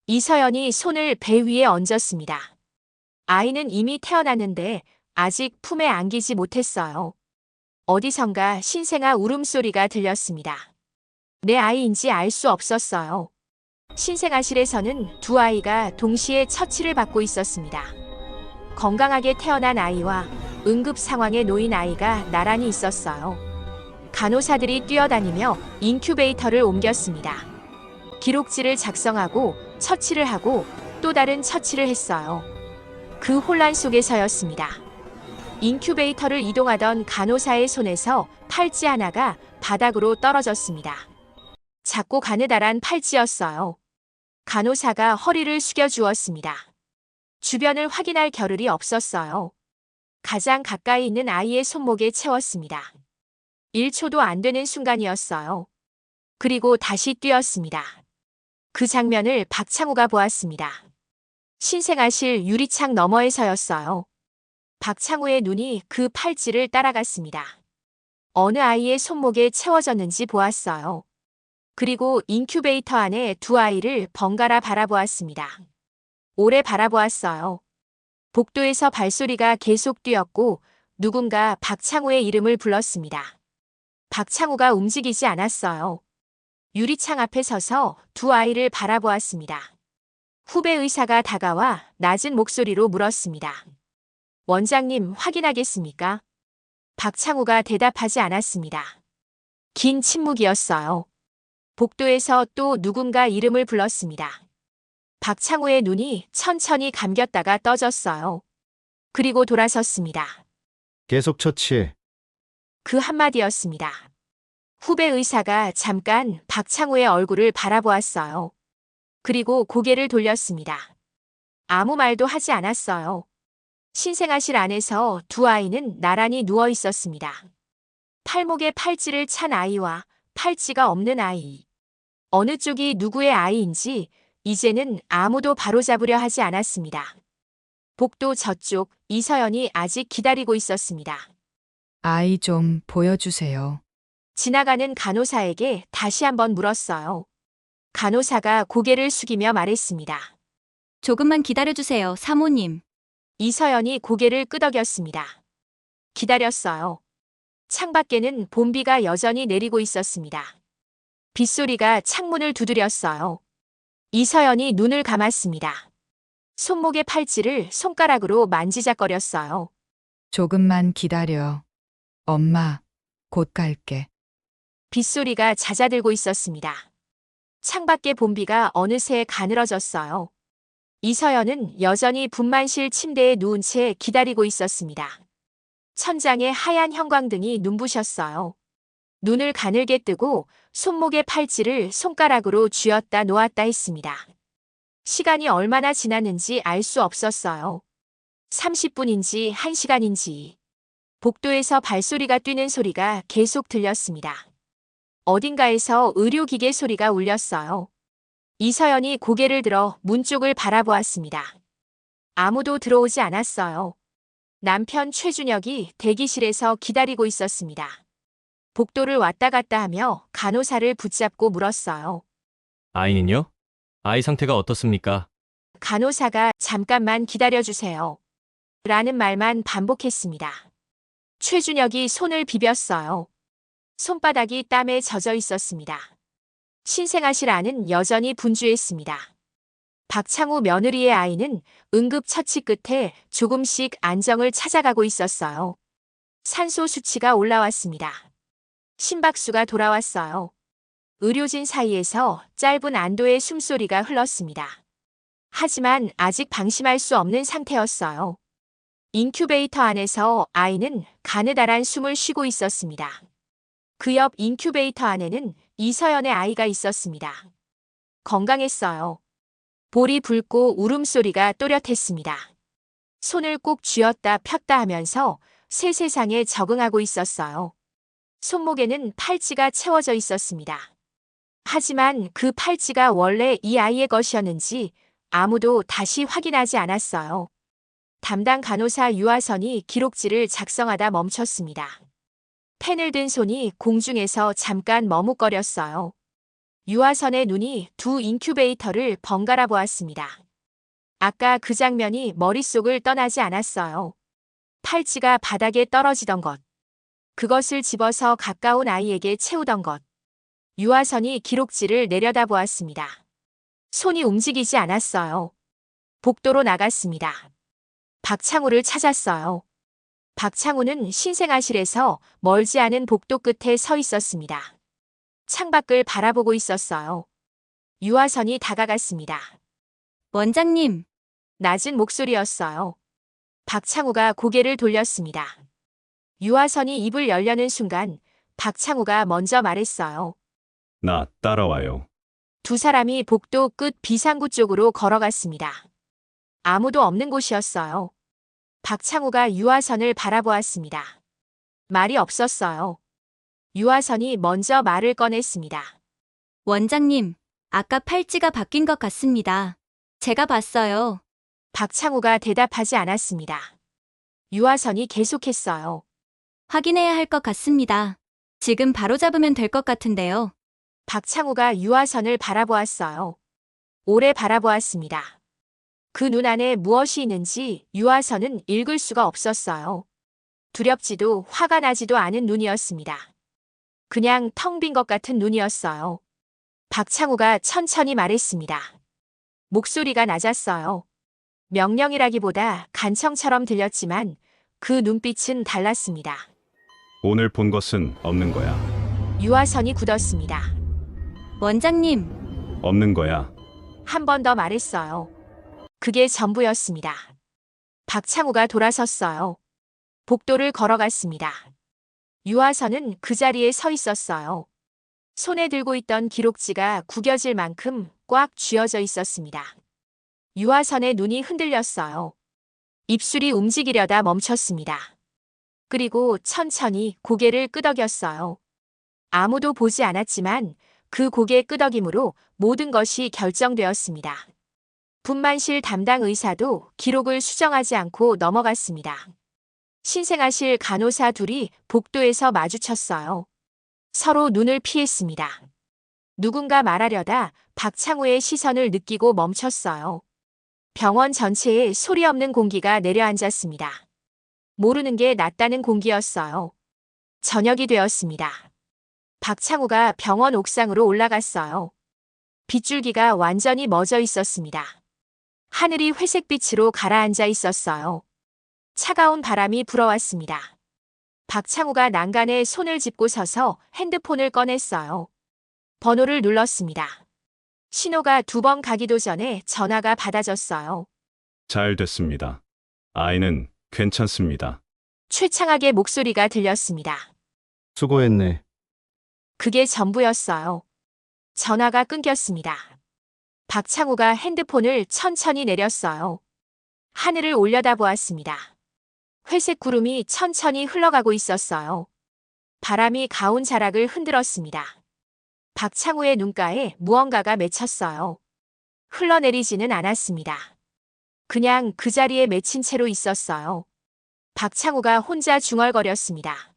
이서연이 손을 배 위에 얹었습니다. 아이는 이미 태어났는데 아직 품에 안기지 못했어요. 어디선가 신생아 울음소리가 들렸습니다. 내 아이인지 알 수 없었어요. 신생아실에서는 두 아이가 동시에 처치를 받고 있었습니다. 건강하게 태어난 아이와 응급 상황에 놓인 아이가 나란히 있었어요. 간호사들이 뛰어다니며 인큐베이터를 옮겼습니다. 기록지를 작성하고 처치를 하고 또 다른 처치를 했어요. 그 혼란 속에서였습니다. 인큐베이터를 이동하던 간호사의 손에서 팔찌 하나가 바닥으로 떨어졌습니다. 작고 가느다란 팔찌였어요. 간호사가 허리를 숙여 주었습니다. 주변을 확인할 겨를이 없었어요. 가장 가까이 있는 아이의 손목에 채웠습니다. 1초도 안 되는 순간이었어요. 그리고 다시 뛰었습니다. 그 장면을 박창우가 보았습니다. 신생아실 유리창 너머에서였어요. 박창우의 눈이 그 팔찌를 따라갔습니다. 어느 아이의 손목에 채워졌는지 보았어요. 그리고 인큐베이터 안에 두 아이를 번갈아 바라보았습니다. 오래 바라보았어요. 복도에서 발소리가 계속 뛰었고 누군가 박창우의 이름을 불렀습니다. 박창우가 움직이지 않았어요. 유리창 앞에 서서 두 아이를 바라보았습니다. 후배 의사가 다가와 낮은 목소리로 물었습니다. 원장님, 확인하겠습니까? 박창우가 대답하지 않았습니다. 긴 침묵이었어요. 복도에서 또 누군가 이름을 불렀습니다. 박창우의 눈이 천천히 감겼다가 떠졌어요. 그리고 돌아섰습니다. 계속 처치해. 그 한마디였습니다. 후배 의사가 잠깐 박창우의 얼굴을 바라보았어요. 그리고 고개를 돌렸습니다. 아무 말도 하지 않았어요. 신생아실 안에서 두 아이는 나란히 누워 있었습니다. 팔목에 팔찌를 찬 아이와 팔찌가 없는 아이. 어느 쪽이 누구의 아이인지 이제는 아무도 바로잡으려 하지 않았습니다. 복도 저쪽 이서연이 아직 기다리고 있었습니다. 아이 좀 보여주세요. 지나가는 간호사에게 다시 한번 물었어요. 간호사가 고개를 숙이며 말했습니다. 조금만 기다려주세요, 사모님. 이서연이 고개를 끄덕였습니다. 기다렸어요. 창밖에는 봄비가 여전히 내리고 있었습니다. 빗소리가 창문을 두드렸어요. 이서연이 눈을 감았습니다. 손목의 팔찌를 손가락으로 만지작거렸어요. 조금만 기다려. 엄마, 곧 갈게. 빗소리가 잦아들고 있었습니다. 창밖의 봄비가 어느새 가늘어졌어요. 이서연은 여전히 분만실 침대에 누운 채 기다리고 있었습니다. 천장에 하얀 형광등이 눈부셨어요. 눈을 가늘게 뜨고 손목의 팔찌를 손가락으로 쥐었다 놓았다 했습니다. 시간이 얼마나 지났는지 알 수 없었어요. 30분인지 1시간인지. 복도에서 발소리가 뛰는 소리가 계속 들렸습니다. 어딘가에서 의료기계 소리가 울렸어요. 이서연이 고개를 들어 문 쪽을 바라보았습니다. 아무도 들어오지 않았어요. 남편 최준혁이 대기실에서 기다리고 있었습니다. 복도를 왔다 갔다 하며 간호사를 붙잡고 물었어요. 아이는요? 아이 상태가 어떻습니까? 간호사가 잠깐만 기다려주세요. 라는 말만 반복했습니다. 최준혁이 손을 비볐어요. 손바닥이 땀에 젖어 있었습니다. 신생아실 안은 여전히 분주했습니다. 박창우 며느리의 아이는 응급처치 끝에 조금씩 안정을 찾아가고 있었어요. 산소 수치가 올라왔습니다. 심박수가 돌아왔어요. 의료진 사이에서 짧은 안도의 숨소리가 흘렀습니다. 하지만 아직 방심할 수 없는 상태였어요. 인큐베이터 안에서 아이는 가느다란 숨을 쉬고 있었습니다. 그 옆 인큐베이터 안에는 이서연의 아이가 있었습니다. 건강했어요. 볼이 붉고 울음소리가 또렷했습니다. 손을 꼭 쥐었다 폈다 하면서 새 세상에 적응하고 있었어요. 손목에는 팔찌가 채워져 있었습니다. 하지만 그 팔찌가 원래 이 아이의 것이었는지 아무도 다시 확인하지 않았어요. 담당 간호사 유아선이 기록지를 작성하다 멈췄습니다. 펜을 든 손이 공중에서 잠깐 머뭇거렸어요. 유아선의 눈이 두 인큐베이터를 번갈아 보았습니다. 아까 그 장면이 머릿속을 떠나지 않았어요. 팔찌가 바닥에 떨어지던 것. 그것을 집어서 가까운 아이에게 채우던 것. 유아선이 기록지를 내려다보았습니다. 손이 움직이지 않았어요. 복도로 나갔습니다. 박창우를 찾았어요. 박창우는 신생아실에서 멀지 않은 복도 끝에 서 있었습니다. 창밖을 바라보고 있었어요. 유아선이 다가갔습니다. 원장님, 낮은 목소리였어요. 박창우가 고개를 돌렸습니다. 유아선이 입을 열려는 순간 박창우가 먼저 말했어요. 나 따라와요. 두 사람이 복도 끝 비상구 쪽으로 걸어갔습니다. 아무도 없는 곳이었어요. 박창우가 유아선을 바라보았습니다. 말이 없었어요. 유아선이 먼저 말을 꺼냈습니다. 원장님, 아까 팔찌가 바뀐 것 같습니다. 제가 봤어요. 박창우가 대답하지 않았습니다. 유아선이 계속했어요. 확인해야 할 것 같습니다. 지금 바로 잡으면 될 것 같은데요. 박창우가 유아선을 바라보았어요. 오래 바라보았습니다. 그 눈 안에 무엇이 있는지 유아선은 읽을 수가 없었어요. 두렵지도 화가 나지도 않은 눈이었습니다. 그냥 텅 빈 것 같은 눈이었어요. 박창우가 천천히 말했습니다. 목소리가 낮았어요. 명령이라기보다 간청처럼 들렸지만 그 눈빛은 달랐습니다. 오늘 본 것은 없는 거야. 유아선이 굳었습니다. 원장님, 없는 거야. 한 번 더 말했어요. 그게 전부였습니다. 박창우가 돌아섰어요. 복도를 걸어갔습니다. 유아선은 그 자리에 서 있었어요. 손에 들고 있던 기록지가 구겨질 만큼 꽉 쥐어져 있었습니다. 유아선의 눈이 흔들렸어요. 입술이 움직이려다 멈췄습니다. 그리고 천천히 고개를 끄덕였어요. 아무도 보지 않았지만 그 고개 끄덕임으로 모든 것이 결정되었습니다. 분만실 담당 의사도 기록을 수정하지 않고 넘어갔습니다. 신생아실 간호사 둘이 복도에서 마주쳤어요. 서로 눈을 피했습니다. 누군가 말하려다 박창우의 시선을 느끼고 멈췄어요. 병원 전체에 소리 없는 공기가 내려앉았습니다. 모르는 게 낫다는 공기였어요. 저녁이 되었습니다. 박창우가 병원 옥상으로 올라갔어요. 빗줄기가 완전히 멎어 있었습니다. 하늘이 회색빛으로 가라앉아 있었어요. 차가운 바람이 불어왔습니다. 박창우가 난간에 손을 짚고 서서 핸드폰을 꺼냈어요. 번호를 눌렀습니다. 신호가 2번 가기도 전에 전화가 받아졌어요. 잘 됐습니다. 아이는 괜찮습니다. 최창학의 목소리가 들렸습니다. 수고했네. 그게 전부였어요. 전화가 끊겼습니다. 박창우가 핸드폰을 천천히 내렸어요. 하늘을 올려다보았습니다. 회색 구름이 천천히 흘러가고 있었어요. 바람이 가운 자락을 흔들었습니다. 박창우의 눈가에 무언가가 맺혔어요. 흘러내리지는 않았습니다. 그냥 그 자리에 맺힌 채로 있었어요. 박창우가 혼자 중얼거렸습니다.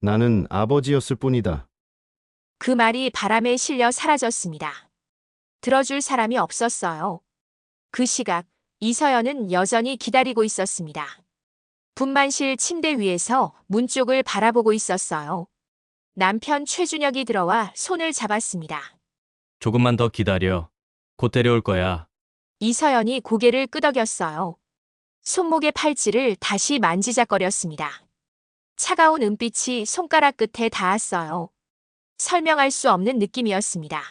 나는 아버지였을 뿐이다. 그 말이 바람에 실려 사라졌습니다. 들어줄 사람이 없었어요. 그 시각 이서연은 여전히 기다리고 있었습니다. 분만실 침대 위에서 문 쪽을 바라보고 있었어요. 남편 최준혁이 들어와 손을 잡았습니다. 조금만 더 기다려. 곧 데려올 거야. 이서연이 고개를 끄덕였어요. 손목의 팔찌를 다시 만지작거렸습니다. 차가운 은빛이 손가락 끝에 닿았어요. 설명할 수 없는 느낌이었습니다.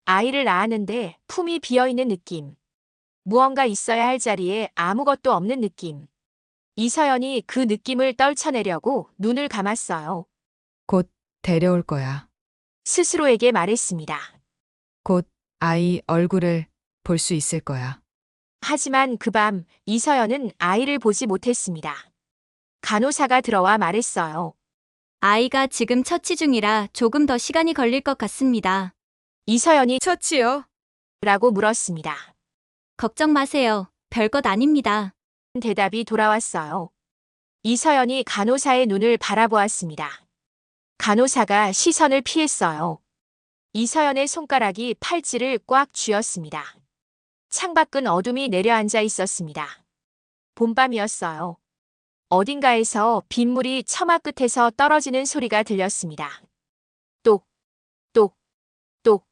아이를 낳았는데 품이 비어있는 느낌. 무언가 있어야 할 자리에 아무것도 없는 느낌. 이서연이 그 느낌을 떨쳐내려고 눈을 감았어요. 곧 데려올 거야. 스스로에게 말했습니다. 곧 아이 얼굴을 볼 수 있을 거야. 하지만 그 밤 이서연은 아이를 보지 못했습니다. 간호사가 들어와 말했어요. 아이가 지금 처치 중이라 조금 더 시간이 걸릴 것 같습니다. 이서연이 처치요? 라고 물었습니다. 걱정 마세요. 별것 아닙니다. 대답이 돌아왔어요. 이서연이 간호사의 눈을 바라보았습니다. 간호사가 시선을 피했어요. 이서연의 손가락이 팔찌를 꽉 쥐었습니다. 창밖은 어둠이 내려앉아 있었습니다. 봄밤이었어요. 어딘가에서 빗물이 처마 끝에서 떨어지는 소리가 들렸습니다. 똑, 똑, 똑.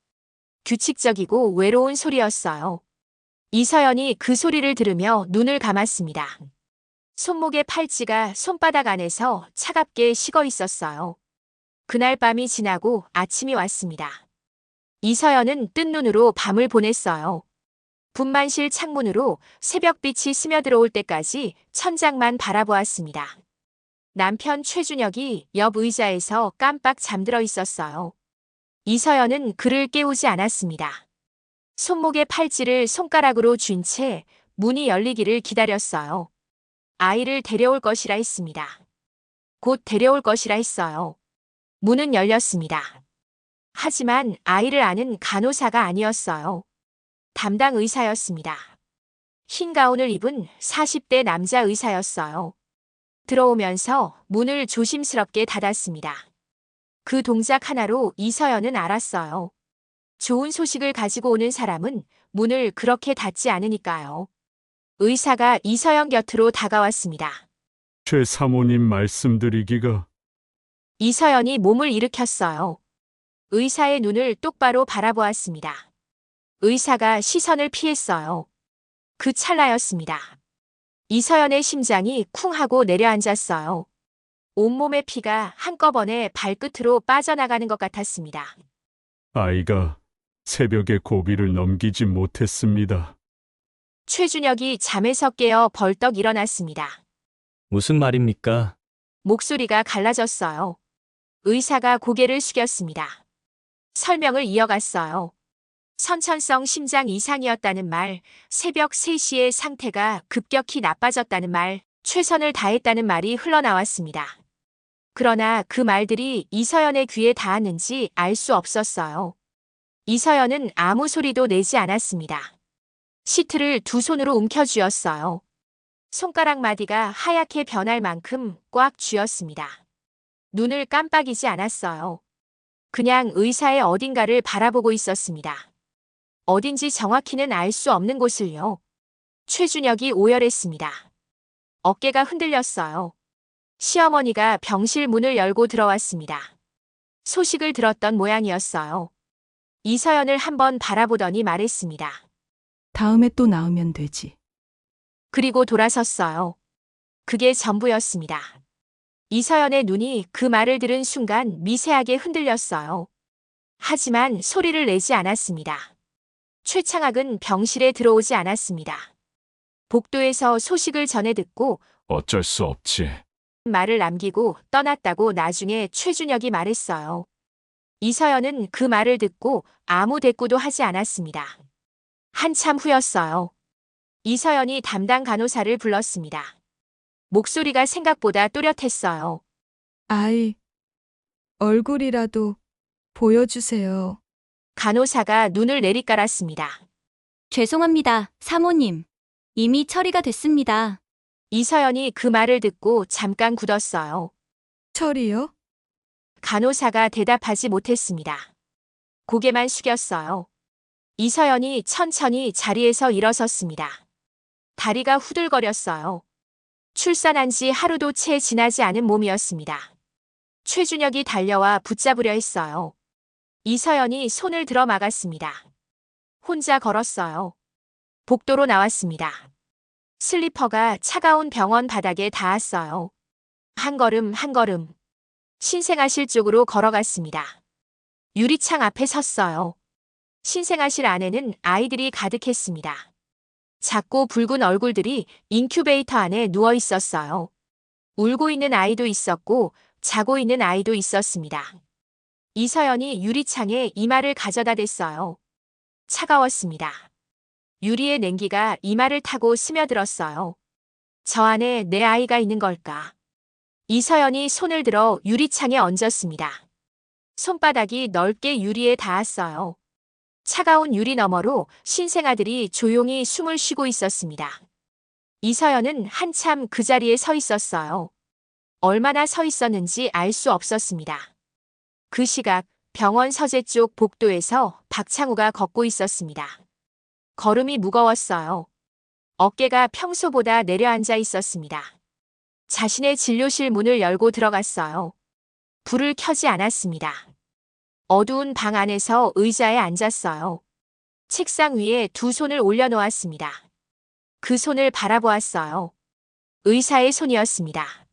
규칙적이고 외로운 소리였어요. 이서연이 그 소리를 들으며 눈을 감았습니다. 손목의 팔찌가 손바닥 안에서 차갑게 식어 있었어요. 그날 밤이 지나고 아침이 왔습니다. 이서연은 뜬 눈으로 밤을 보냈어요. 분만실 창문으로 새벽빛이 스며들어올 때까지 천장만 바라보았습니다. 남편 최준혁이 옆 의자에서 깜빡 잠들어 있었어요. 이서연은 그를 깨우지 않았습니다. 손목의 팔찌를 손가락으로 쥔 채 문이 열리기를 기다렸어요. 아이를 데려올 것이라 했습니다. 곧 데려올 것이라 했어요. 문은 열렸습니다. 하지만 아이를 아는 간호사가 아니었어요. 담당 의사였습니다. 흰 가운을 입은 40대 남자 의사였어요. 들어오면서 문을 조심스럽게 닫았습니다. 그 동작 하나로 이서연은 알았어요. 좋은 소식을 가지고 오는 사람은 문을 그렇게 닫지 않으니까요. 의사가 이서연 곁으로 다가왔습니다. 최 사모님 말씀드리기가 이서연이 몸을 일으켰어요. 의사의 눈을 똑바로 바라보았습니다. 의사가 시선을 피했어요. 그 찰나였습니다. 이서연의 심장이 쿵 하고 내려앉았어요. 온몸의 피가 한꺼번에 발끝으로 빠져나가는 것 같았습니다. 아이가 새벽에 고비를 넘기지 못했습니다. 최준혁이 잠에서 깨어 벌떡 일어났습니다. 무슨 말입니까? 목소리가 갈라졌어요. 의사가 고개를 숙였습니다. 설명을 이어갔어요. 선천성 심장 이상이었다는 말, 새벽 3시에 상태가 급격히 나빠졌다는 말, 최선을 다했다는 말이 흘러나왔습니다. 그러나 그 말들이 이서연의 귀에 닿았는지 알 수 없었어요. 이서연은 아무 소리도 내지 않았습니다. 시트를 두 손으로 움켜쥐었어요. 손가락 마디가 하얗게 변할 만큼 꽉 쥐었습니다. 눈을 깜빡이지 않았어요. 그냥 의사의 어딘가를 바라보고 있었습니다. 어딘지 정확히는 알 수 없는 곳을요. 최준혁이 오열했습니다. 어깨가 흔들렸어요. 시어머니가 병실 문을 열고 들어왔습니다. 소식을 들었던 모양이었어요. 이서연을 한번 바라보더니 말했습니다. 다음에 또 나으면 되지. 그리고 돌아섰어요. 그게 전부였습니다. 이서연의 눈이 그 말을 들은 순간 미세하게 흔들렸어요. 하지만 소리를 내지 않았습니다. 최창학은 병실에 들어오지 않았습니다. 복도에서 소식을 전해 듣고 어쩔 수 없지. 말을 남기고 떠났다고 나중에 최준혁이 말했어요. 이서연은 그 말을 듣고 아무 대꾸도 하지 않았습니다. 한참 후였어요. 이서연이 담당 간호사를 불렀습니다. 목소리가 생각보다 또렷했어요. 아이, 얼굴이라도 보여주세요. 간호사가 눈을 내리깔았습니다. 죄송합니다, 사모님. 이미 처리가 됐습니다. 이서연이 그 말을 듣고 잠깐 굳었어요. 철이요? 간호사가 대답하지 못했습니다. 고개만 숙였어요. 이서연이 천천히 자리에서 일어섰습니다. 다리가 후들거렸어요. 출산한 지 하루도 채 지나지 않은 몸이었습니다. 최준혁이 달려와 붙잡으려 했어요. 이서연이 손을 들어 막았습니다. 혼자 걸었어요. 복도로 나왔습니다. 슬리퍼가 차가운 병원 바닥에 닿았어요. 한 걸음 한 걸음. 신생아실 쪽으로 걸어갔습니다. 유리창 앞에 섰어요. 신생아실 안에는 아이들이 가득했습니다. 작고 붉은 얼굴들이 인큐베이터 안에 누워 있었어요. 울고 있는 아이도 있었고 자고 있는 아이도 있었습니다. 이서연이 유리창에 이마를 가져다 댔어요. 차가웠습니다. 유리의 냉기가 이마를 타고 스며들었어요. 저 안에 내 아이가 있는 걸까? 이서연이 손을 들어 유리창에 얹었습니다. 손바닥이 넓게 유리에 닿았어요. 차가운 유리 너머로 신생아들이 조용히 숨을 쉬고 있었습니다. 이서연은 한참 그 자리에 서 있었어요. 얼마나 서 있었는지 알 수 없었습니다. 그 시각 병원 서재 쪽 복도에서 박창우가 걷고 있었습니다. 걸음이 무거웠어요. 어깨가 평소보다 내려앉아 있었습니다. 자신의 진료실 문을 열고 들어갔어요. 불을 켜지 않았습니다. 어두운 방 안에서 의자에 앉았어요. 책상 위에 두 손을 올려놓았습니다. 그 손을 바라보았어요. 의사의 손이었습니다.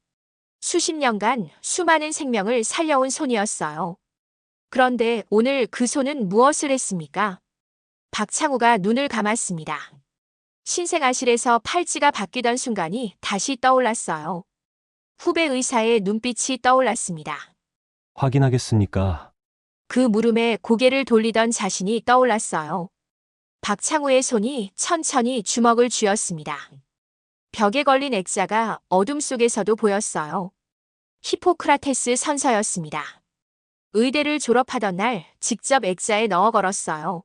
수십 년간 수많은 생명을 살려온 손이었어요. 그런데 오늘 그 손은 무엇을 했습니까? 박창우가 눈을 감았습니다. 신생아실에서 팔찌가 바뀌던 순간이 다시 떠올랐어요. 후배 의사의 눈빛이 떠올랐습니다. 확인하겠습니까? 그 물음에 고개를 돌리던 자신이 떠올랐어요. 박창우의 손이 천천히 주먹을 쥐었습니다. 벽에 걸린 액자가 어둠 속에서도 보였어요. 히포크라테스 선서였습니다. 의대를 졸업하던 날 직접 액자에 넣어 걸었어요.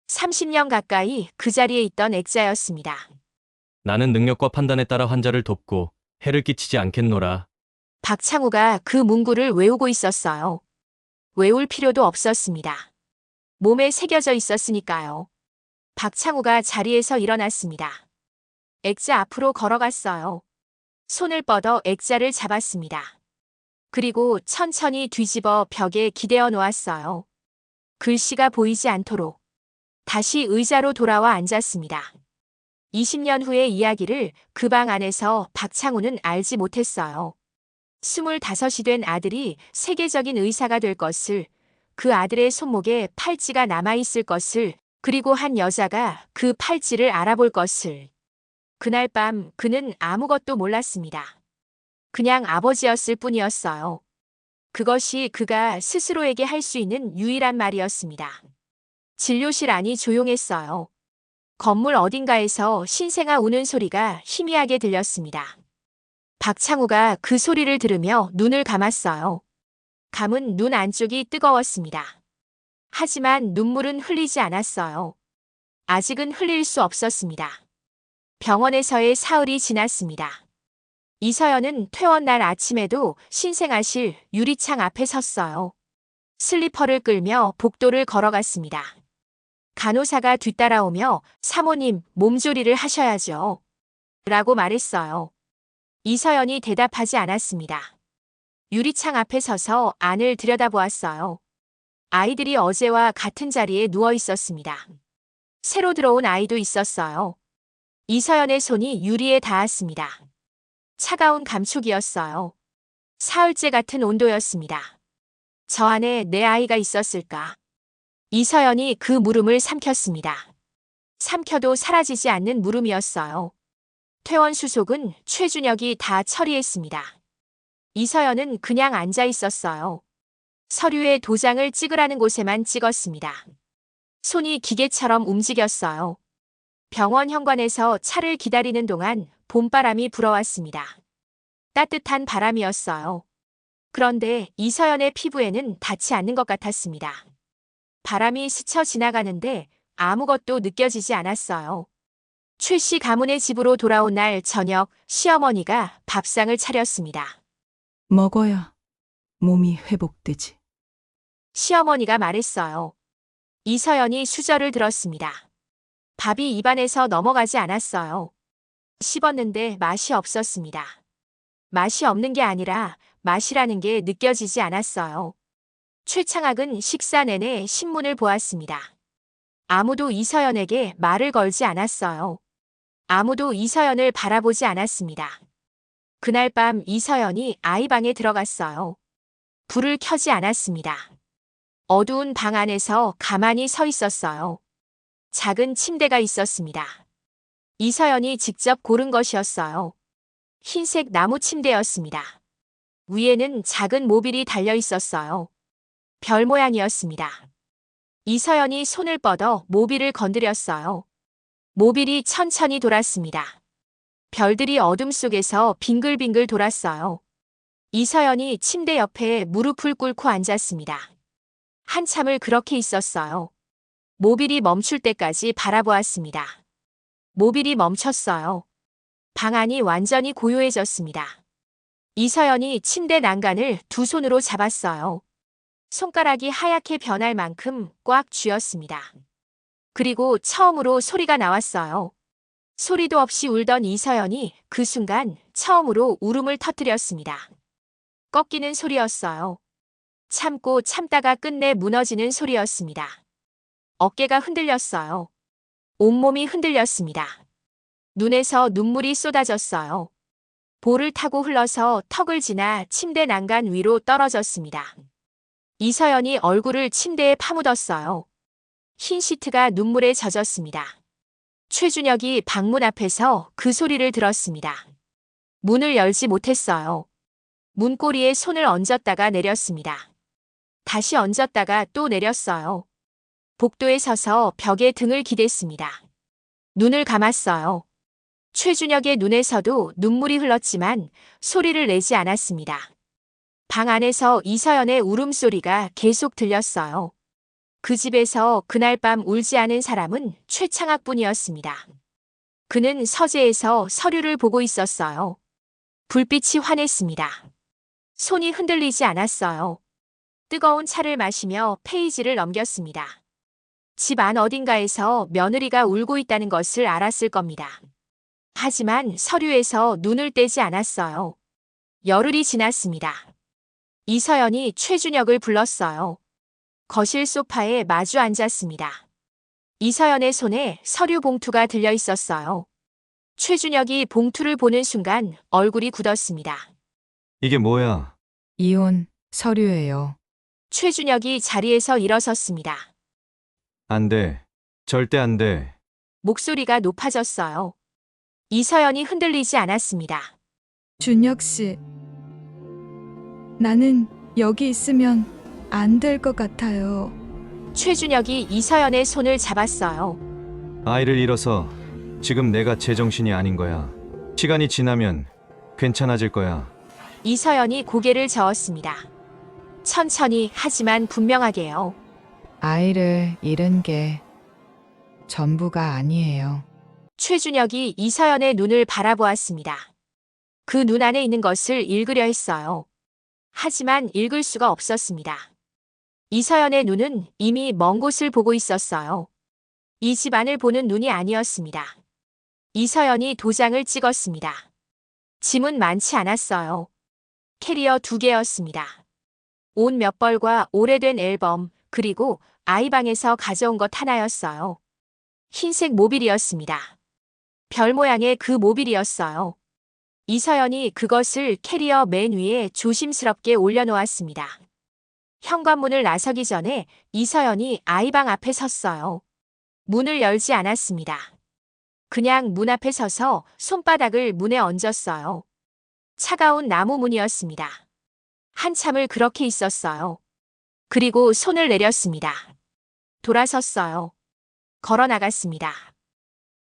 30년 가까이 그 자리에 있던 액자였습니다. 나는 능력과 판단에 따라 환자를 돕고 해를 끼치지 않겠노라. 박창우가 그 문구를 외우고 있었어요. 외울 필요도 없었습니다. 몸에 새겨져 있었으니까요. 박창우가 자리에서 일어났습니다. 액자 앞으로 걸어갔어요. 손을 뻗어 액자를 잡았습니다. 그리고 천천히 뒤집어 벽에 기대어 놓았어요. 글씨가 보이지 않도록. 다시 의자로 돌아와 앉았습니다. 20년 후의 이야기를 그 방 안에서 박창우는 알지 못했어요. 25이 된 아들이 세계적인 의사가 될 것을, 그 아들의 손목에 팔찌가 남아있을 것을, 그리고 한 여자가 그 팔찌를 알아볼 것을. 그날 밤 그는 아무것도 몰랐습니다. 그냥 아버지였을 뿐이었어요. 그것이 그가 스스로에게 할 수 있는 유일한 말이었습니다. 진료실 안이 조용했어요. 건물 어딘가에서 신생아 우는 소리가 희미하게 들렸습니다. 박창우가 그 소리를 들으며 눈을 감았어요. 감은 눈 안쪽이 뜨거웠습니다. 하지만 눈물은 흘리지 않았어요. 아직은 흘릴 수 없었습니다. 병원에서의 사흘이 지났습니다. 이서연은 퇴원 날 아침에도 신생아실 유리창 앞에 섰어요. 슬리퍼를 끌며 복도를 걸어갔습니다. 간호사가 뒤따라오며 사모님 몸조리를 하셔야죠. 라고 말했어요. 이서연이 대답하지 않았습니다. 유리창 앞에 서서 안을 들여다보았어요. 아이들이 어제와 같은 자리에 누워 있었습니다. 새로 들어온 아이도 있었어요. 이서연의 손이 유리에 닿았습니다. 차가운 감촉이었어요. 사흘째 같은 온도였습니다. 저 안에 내 아이가 있었을까? 이서연이 그 물음을 삼켰습니다. 삼켜도 사라지지 않는 물음이었어요. 퇴원 수속은 최준혁이 다 처리했습니다. 이서연은 그냥 앉아 있었어요. 서류에 도장을 찍으라는 곳에만 찍었습니다. 손이 기계처럼 움직였어요. 병원 현관에서 차를 기다리는 동안 봄바람이 불어왔습니다. 따뜻한 바람이었어요. 그런데 이서연의 피부에는 닿지 않는 것 같았습니다. 바람이 스쳐 지나가는데 아무것도 느껴지지 않았어요. 최 씨 가문의 집으로 돌아온 날 저녁 시어머니가 밥상을 차렸습니다. 먹어야 몸이 회복되지. 시어머니가 말했어요. 이서연이 수저를 들었습니다. 밥이 입안에서 넘어가지 않았어요. 씹었는데 맛이 없었습니다. 맛이 없는 게 아니라 맛이라는 게 느껴지지 않았어요. 최창학은 식사 내내 신문을 보았습니다. 아무도 이서연에게 말을 걸지 않았어요. 아무도 이서연을 바라보지 않았습니다. 그날 밤 이서연이 아이 방에 들어갔어요. 불을 켜지 않았습니다. 어두운 방 안에서 가만히 서 있었어요. 작은 침대가 있었습니다. 이서연이 직접 고른 것이었어요. 흰색 나무 침대였습니다. 위에는 작은 모빌이 달려 있었어요. 별 모양이었습니다. 이서연이 손을 뻗어 모빌을 건드렸어요. 모빌이 천천히 돌았습니다. 별들이 어둠 속에서 빙글빙글 돌았어요. 이서연이 침대 옆에 무릎을 꿇고 앉았습니다. 한참을 그렇게 있었어요. 모빌이 멈출 때까지 바라보았습니다. 모빌이 멈췄어요. 방 안이 완전히 고요해졌습니다. 이서연이 침대 난간을 두 손으로 잡았어요. 손가락이 하얗게 변할 만큼 꽉 쥐었습니다. 그리고 처음으로 소리가 나왔어요. 소리도 없이 울던 이서연이 그 순간 처음으로 울음을 터뜨렸습니다. 꺾이는 소리였어요. 참고 참다가 끝내 무너지는 소리였습니다. 어깨가 흔들렸어요. 온몸이 흔들렸습니다. 눈에서 눈물이 쏟아졌어요. 볼을 타고 흘러서 턱을 지나 침대 난간 위로 떨어졌습니다. 이서연이 얼굴을 침대에 파묻었어요. 흰 시트가 눈물에 젖었습니다. 최준혁이 방문 앞에서 그 소리를 들었습니다. 문을 열지 못했어요. 문고리에 손을 얹었다가 내렸습니다. 다시 얹었다가 또 내렸어요. 복도에 서서 벽에 등을 기댔습니다. 눈을 감았어요. 최준혁의 눈에서도 눈물이 흘렀지만 소리를 내지 않았습니다. 방 안에서 이서연의 울음소리가 계속 들렸어요. 그 집에서 그날 밤 울지 않은 사람은 최창학뿐이었습니다. 그는 서재에서 서류를 보고 있었어요. 불빛이 환했습니다. 손이 흔들리지 않았어요. 뜨거운 차를 마시며 페이지를 넘겼습니다. 집 안 어딘가에서 며느리가 울고 있다는 것을 알았을 겁니다. 하지만 서류에서 눈을 떼지 않았어요. 열흘이 지났습니다. 이서연이 최준혁을 불렀어요. 거실 소파에 마주 앉았습니다. 이서연의 손에 서류 봉투가 들려 있었어요. 최준혁이 봉투를 보는 순간 얼굴이 굳었습니다. 이게 뭐야? 이혼 서류예요. 최준혁이 자리에서 일어섰습니다. 안 돼. 절대 안 돼. 목소리가 높아졌어요. 이서연이 흔들리지 않았습니다. 준혁 씨, 나는 여기 있으면 안 될 것 같아요. 최준혁이 이서연의 손을 잡았어요. 아이를 잃어서 지금 내가 제정신이 아닌 거야. 시간이 지나면 괜찮아질 거야. 이서연이 고개를 저었습니다. 천천히 하지만 분명하게요. 아이를 잃은 게 전부가 아니에요. 최준혁이 이서연의 눈을 바라보았습니다. 그 눈 안에 있는 것을 읽으려 했어요. 하지만 읽을 수가 없었습니다. 이서연의 눈은 이미 먼 곳을 보고 있었어요. 이 집안을 보는 눈이 아니었습니다. 이서연이 도장을 찍었습니다. 짐은 많지 않았어요. 캐리어 2개였습니다. 옷 몇 벌과 오래된 앨범, 그리고 아이방에서 가져온 것 하나였어요. 흰색 모빌이었습니다. 별 모양의 그 모빌이었어요. 이서연이 그것을 캐리어 맨 위에 조심스럽게 올려놓았습니다. 현관문을 나서기 전에 이서연이 아이방 앞에 섰어요. 문을 열지 않았습니다. 그냥 문 앞에 서서 손바닥을 문에 얹었어요. 차가운 나무 문이었습니다. 한참을 그렇게 있었어요. 그리고 손을 내렸습니다. 돌아섰어요. 걸어 나갔습니다.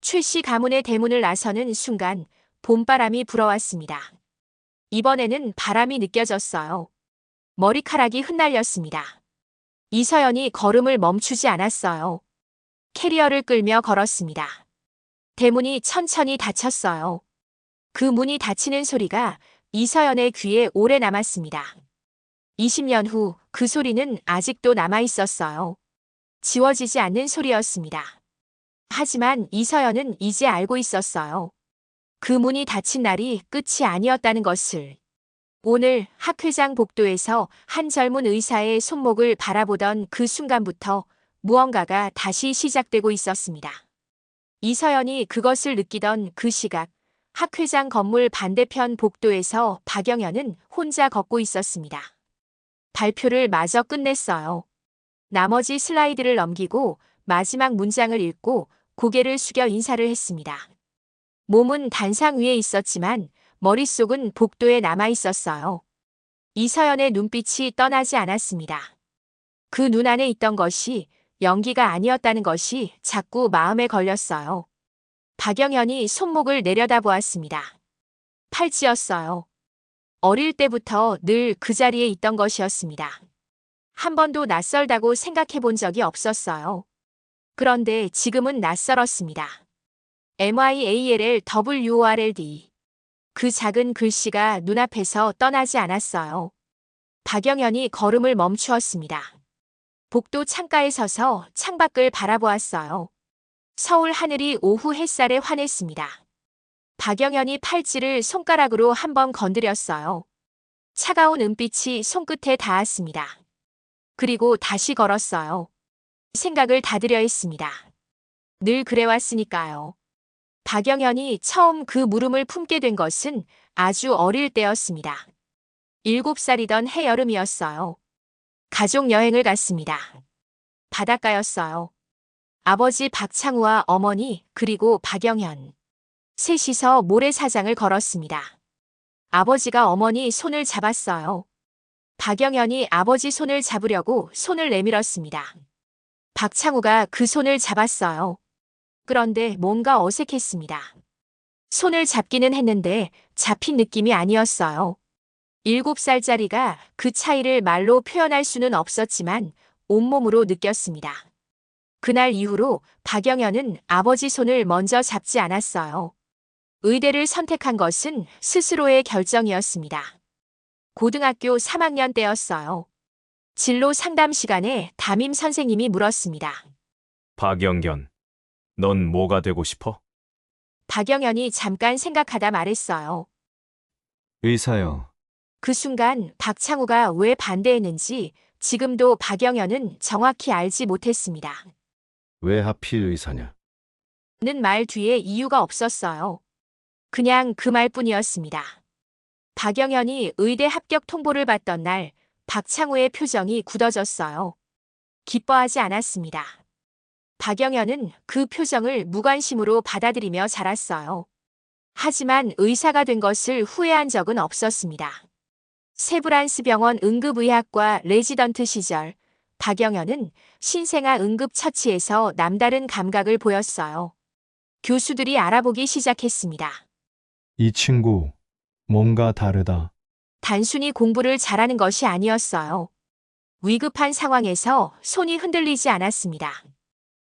최씨 가문의 대문을 나서는 순간 봄바람이 불어왔습니다. 이번에는 바람이 느껴졌어요. 머리카락이 흩날렸습니다. 이서연이 걸음을 멈추지 않았어요. 캐리어를 끌며 걸었습니다. 대문이 천천히 닫혔어요. 그 문이 닫히는 소리가 이서연의 귀에 오래 남았습니다. 20년 후 그 소리는 아직도 남아 있었어요. 지워지지 않는 소리였습니다. 하지만 이서연은 이제 알고 있었어요. 그 문이 닫힌 날이 끝이 아니었다는 것을. 오늘 학회장 복도에서 한 젊은 의사의 손목을 바라보던 그 순간부터 무언가가 다시 시작되고 있었습니다. 이서연이 그것을 느끼던 그 시각, 학회장 건물 반대편 복도에서 박영현은 혼자 걷고 있었습니다. 발표를 마저 끝냈어요. 나머지 슬라이드를 넘기고 마지막 문장을 읽고 고개를 숙여 인사를 했습니다. 몸은 단상 위에 있었지만 머릿속은 복도에 남아 있었어요. 이서연의 눈빛이 떠나지 않았습니다. 그 눈 안에 있던 것이 연기가 아니었다는 것이 자꾸 마음에 걸렸어요. 박영현이 손목을 내려다보았습니다. 팔찌였어요. 어릴 때부터 늘 그 자리에 있던 것이었습니다. 한 번도 낯설다고 생각해 본 적이 없었어요. 그런데 지금은 낯설었습니다. MIALLWORLD. 그 작은 글씨가 눈앞에서 떠나지 않았어요. 박영현이 걸음을 멈추었습니다. 복도 창가에 서서 창밖을 바라보았어요. 서울 하늘이 오후 햇살에 환했습니다. 박영현이 팔찌를 손가락으로 한번 건드렸어요. 차가운 은빛이 손끝에 닿았습니다. 그리고 다시 걸었어요. 생각을 다들여 했습니다. 늘 그래왔으니까요. 박영현이 처음 그 물음을 품게 된 것은 아주 어릴 때였습니다. 7살이던 해여름이었어요. 가족 여행을 갔습니다. 바닷가였어요. 아버지 박창우와 어머니 그리고 박영현. 셋이서 모래사장을 걸었습니다. 아버지가 어머니 손을 잡았어요. 박영현이 아버지 손을 잡으려고 손을 내밀었습니다. 박창우가 그 손을 잡았어요. 그런데 뭔가 어색했습니다. 손을 잡기는 했는데 잡힌 느낌이 아니었어요. 7살짜리가 그 차이를 말로 표현할 수는 없었지만 온몸으로 느꼈습니다. 그날 이후로 박영현은 아버지 손을 먼저 잡지 않았어요. 의대를 선택한 것은 스스로의 결정이었습니다. 고등학교 3학년 때였어요. 진로 상담 시간에 담임 선생님이 물었습니다. 박영견, 넌 뭐가 되고 싶어? 박영현이 잠깐 생각하다 말했어요. 의사요. 그 순간 박창우가 왜 반대했는지 지금도 박영현은 정확히 알지 못했습니다. 왜 하필 의사냐? 는 말 뒤에 이유가 없었어요. 그냥 그 말뿐이었습니다. 박영현이 의대 합격 통보를 받던 날 박창우의 표정이 굳어졌어요. 기뻐하지 않았습니다. 박영현은 그 표정을 무관심으로 받아들이며 자랐어요. 하지만 의사가 된 것을 후회한 적은 없었습니다. 세브란스 병원 응급의학과 레지던트 시절 박영현은 신생아 응급처치에서 남다른 감각을 보였어요. 교수들이 알아보기 시작했습니다. 이 친구, 뭔가 다르다. 단순히 공부를 잘하는 것이 아니었어요. 위급한 상황에서 손이 흔들리지 않았습니다.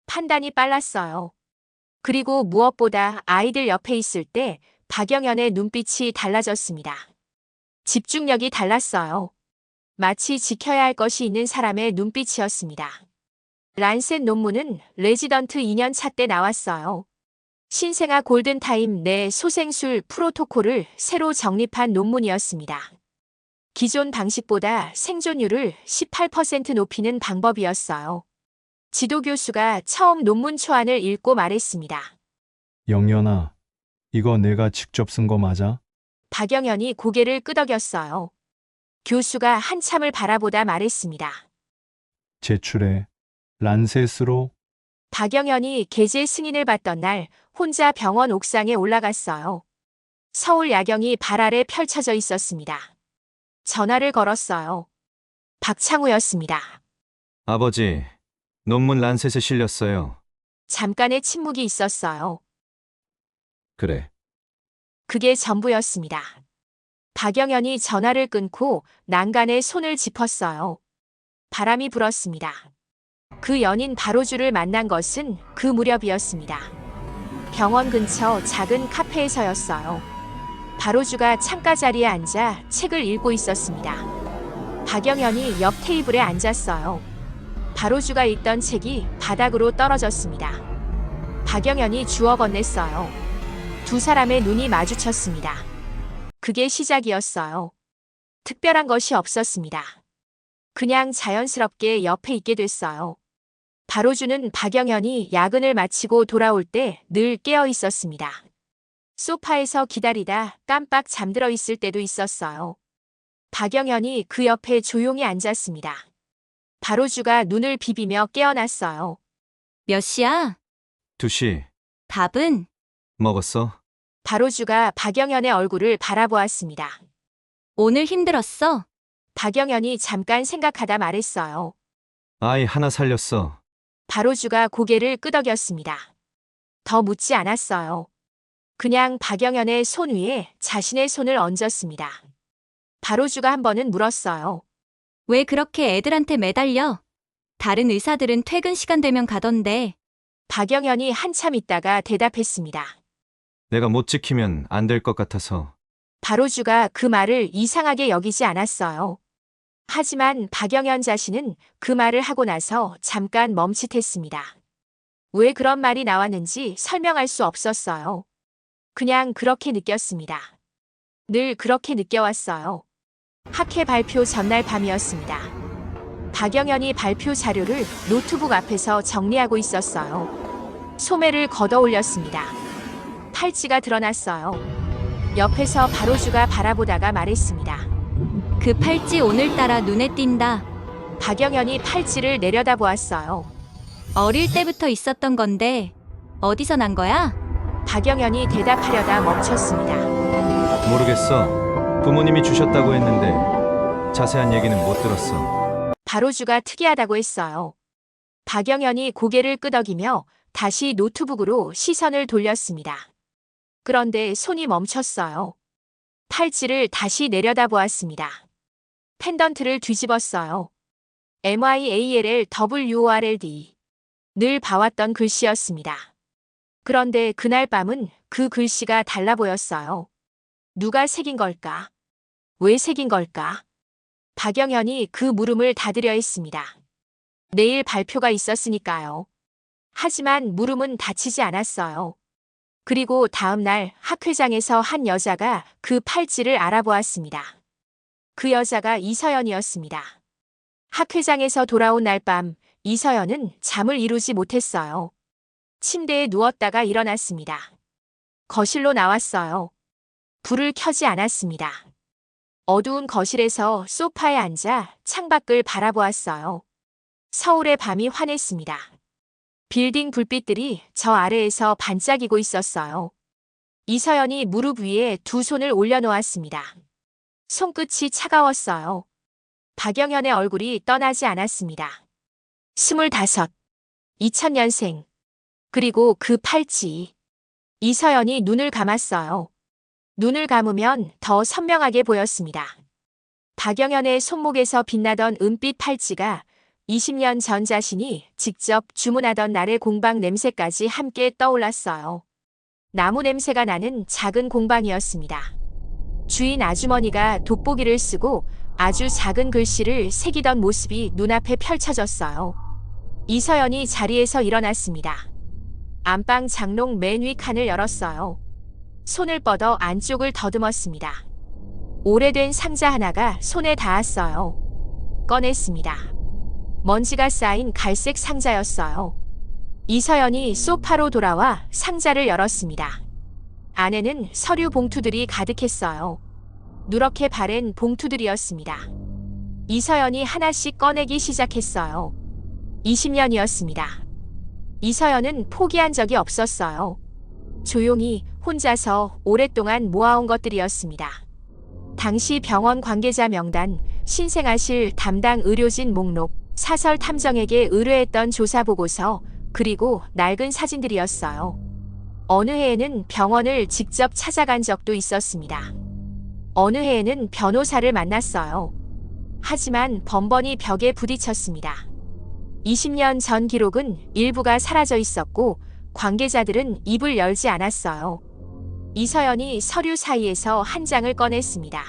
판단이 빨랐어요. 그리고 무엇보다 아이들 옆에 있을 때 박영현의 눈빛이 달라졌습니다. 집중력이 달랐어요. 마치 지켜야 할 것이 있는 사람의 눈빛이었습니다. 란셋 논문은 레지던트 2년 차 때 나왔어요. 신생아 골든타임 내 소생술 프로토콜을 새로 정립한 논문이었습니다. 기존 방식보다 생존율을 18% 높이는 방법이었어요. 지도교수가 처음 논문 초안을 읽고 말했습니다. 영연아, 이거 내가 직접 쓴 거 맞아? 박영현이 고개를 끄덕였어요. 교수가 한참을 바라보다 말했습니다. 제출해. 란셋으로. 박영현이 게재 승인을 받던 날 혼자 병원 옥상에 올라갔어요. 서울 야경이 발 아래 펼쳐져 있었습니다. 전화를 걸었어요. 박창우였습니다. 아버지, 논문 란셋에 실렸어요. 잠깐의 침묵이 있었어요. 그래. 그게 전부였습니다. 박영현이 전화를 끊고 난간에 손을 짚었어요. 바람이 불었습니다. 그 연인 바로주를 만난 것은 그 무렵이었습니다. 병원 근처 작은 카페에서였어요. 바로주가 창가 자리에 앉아 책을 읽고 있었습니다. 박영현이 옆 테이블에 앉았어요. 바로주가 읽던 책이 바닥으로 떨어졌습니다. 박영현이 주워 건넸어요. 두 사람의 눈이 마주쳤습니다. 그게 시작이었어요. 특별한 것이 없었습니다. 그냥 자연스럽게 옆에 있게 됐어요. 바로주는 박영현이 야근을 마치고 돌아올 때 늘 깨어 있었습니다. 소파에서 기다리다 깜빡 잠들어 있을 때도 있었어요. 박영현이 그 옆에 조용히 앉았습니다. 바로주가 눈을 비비며 깨어났어요. 몇 시야? 2시. 밥은? 먹었어? 바로주가 박영현의 얼굴을 바라보았습니다. 오늘 힘들었어? 박영현이 잠깐 생각하다 말했어요. 아이 하나 살렸어. 바로주가 고개를 끄덕였습니다. 더 묻지 않았어요. 그냥 박영현의 손 위에 자신의 손을 얹었습니다. 바로주가 한 번은 물었어요. 왜 그렇게 애들한테 매달려? 다른 의사들은 퇴근 시간 되면 가던데. 박영현이 한참 있다가 대답했습니다. 내가 못 지키면 안 될 것 같아서. 바로주가 그 말을 이상하게 여기지 않았어요. 하지만 박영현 자신은 그 말을 하고 나서 잠깐 멈칫했습니다. 왜 그런 말이 나왔는지 설명할 수 없었어요. 그냥 그렇게 느꼈습니다. 늘 그렇게 느껴왔어요. 학회 발표 전날 밤이었습니다. 박영현이 발표 자료를 노트북 앞에서 정리하고 있었어요. 소매를 걷어 올렸습니다. 팔찌가 드러났어요. 옆에서 바로주가 바라보다가 말했습니다. 그 팔찌 오늘따라 눈에 띈다. 박영현이 팔찌를 내려다보았어요. 어릴 때부터 있었던 건데 어디서 난 거야? 박영현이 대답하려다 멈췄습니다. 모르겠어. 부모님이 주셨다고 했는데 자세한 얘기는 못 들었어. 바로주가 특이하다고 했어요. 박영현이 고개를 끄덕이며 다시 노트북으로 시선을 돌렸습니다. 그런데 손이 멈췄어요. 팔찌를 다시 내려다보았습니다. 펜던트를 뒤집었어요. MIALLWORLD. 늘 봐왔던 글씨였습니다. 그런데 그날 밤은 그 글씨가 달라 보였어요. 누가 새긴 걸까? 왜 새긴 걸까? 박영현이 그 물음을 닫으려 했습니다. 내일 발표가 있었으니까요. 하지만 물음은 닫히지 않았어요. 그리고 다음 날 학회장에서 한 여자가 그 팔찌를 알아보았습니다. 그 여자가 이서연이었습니다. 학회장에서 돌아온 날 밤 이서연은 잠을 이루지 못했어요. 침대에 누웠다가 일어났습니다. 거실로 나왔어요. 불을 켜지 않았습니다. 어두운 거실에서 소파에 앉아 창밖을 바라보았어요. 서울의 밤이 환했습니다. 빌딩 불빛들이 저 아래에서 반짝이고 있었어요. 이서연이 무릎 위에 두 손을 올려놓았습니다. 손끝이 차가웠어요. 박영현의 얼굴이 떠나지 않았습니다. 25, 2000년생. 그리고 그 팔찌. 이서연이 눈을 감았어요. 눈을 감으면 더 선명하게 보였습니다. 박영현의 손목에서 빛나던 은빛 팔찌가 20년 전 자신이 직접 주문하던 날의 공방 냄새까지 함께 떠올랐어요. 나무 냄새가 나는 작은 공방이었습니다. 주인 아주머니가 돋보기를 쓰고 아주 작은 글씨를 새기던 모습이 눈앞에 펼쳐졌어요. 이서연이 자리에서 일어났습니다. 안방 장롱 맨 위 칸을 열었어요. 손을 뻗어 안쪽을 더듬었습니다. 오래된 상자 하나가 손에 닿았어요. 꺼냈습니다. 먼지가 쌓인 갈색 상자였어요. 이서연이 소파로 돌아와 상자를 열었습니다. 안에는 서류 봉투들이 가득했어요. 누렇게 바랜 봉투들이었습니다. 이서연이 하나씩 꺼내기 시작했어요. 20년이었습니다. 이서연은 포기한 적이 없었어요. 조용히 혼자서 오랫동안 모아온 것들이었습니다. 당시 병원 관계자 명단, 신생아실 담당 의료진 목록, 사설 탐정에게 의뢰했던 조사 보고서, 그리고 낡은 사진들이었어요. 어느 해에는 병원을 직접 찾아간 적도 있었습니다. 어느 해에는 변호사를 만났어요. 하지만 번번이 벽에 부딪혔습니다. 20년 전 기록은 일부가 사라져 있었고 관계자들은 입을 열지 않았어요. 이서연이 서류 사이에서 한 장을 꺼냈습니다.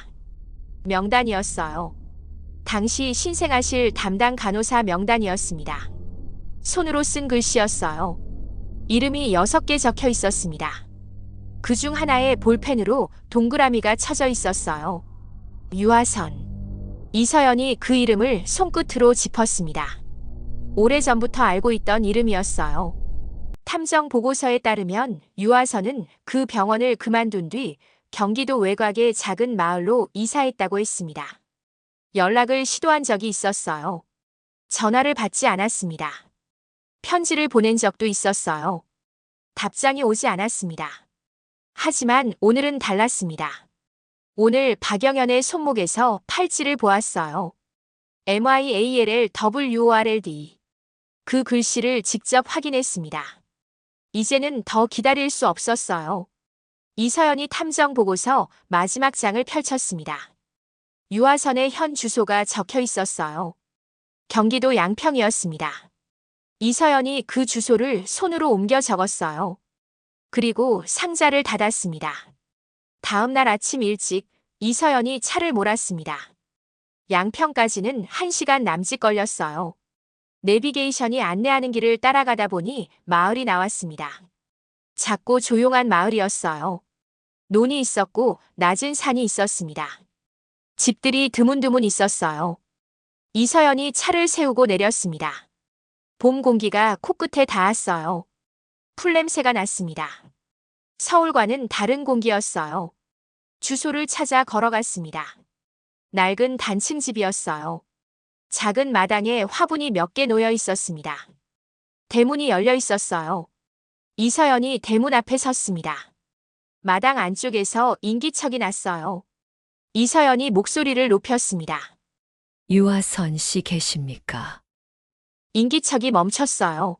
명단이었어요. 당시 신생아실 담당 간호사 명단이었습니다. 손으로 쓴 글씨였어요. 이름이 6개 적혀 있었습니다. 그중 하나에 볼펜으로 동그라미가 쳐져 있었어요. 유아선. 이서연이 그 이름을 손끝으로 짚었습니다. 오래전부터 알고 있던 이름이었어요. 탐정 보고서에 따르면 유아선은 그 병원을 그만둔 뒤 경기도 외곽의 작은 마을로 이사했다고 했습니다. 연락을 시도한 적이 있었어요. 전화를 받지 않았습니다. 편지를 보낸 적도 있었어요. 답장이 오지 않았습니다. 하지만 오늘은 달랐습니다. 오늘 박영현의 손목에서 팔찌를 보았어요. MIALLWORLD. 그 글씨를 직접 확인했습니다. 이제는 더 기다릴 수 없었어요. 이서연이 탐정 보고서 마지막 장을 펼쳤습니다. 유아선의 현 주소가 적혀 있었어요. 경기도 양평이었습니다. 이서연이 그 주소를 손으로 옮겨 적었어요. 그리고 상자를 닫았습니다. 다음 날 아침 일찍 이서연이 차를 몰았습니다. 양평까지는 1시간 남짓 걸렸어요. 내비게이션이 안내하는 길을 따라가다 보니 마을이 나왔습니다. 작고 조용한 마을이었어요. 논이 있었고 낮은 산이 있었습니다. 집들이 드문드문 있었어요. 이서연이 차를 세우고 내렸습니다. 봄 공기가 코끝에 닿았어요. 풀냄새가 났습니다. 서울과는 다른 공기였어요. 주소를 찾아 걸어갔습니다. 낡은 단층 집이었어요. 작은 마당에 화분이 몇 개 놓여 있었습니다. 대문이 열려 있었어요. 이서연이 대문 앞에 섰습니다. 마당 안쪽에서 인기척이 났어요. 이서연이 목소리를 높였습니다. 유아선 씨 계십니까? 인기척이 멈췄어요.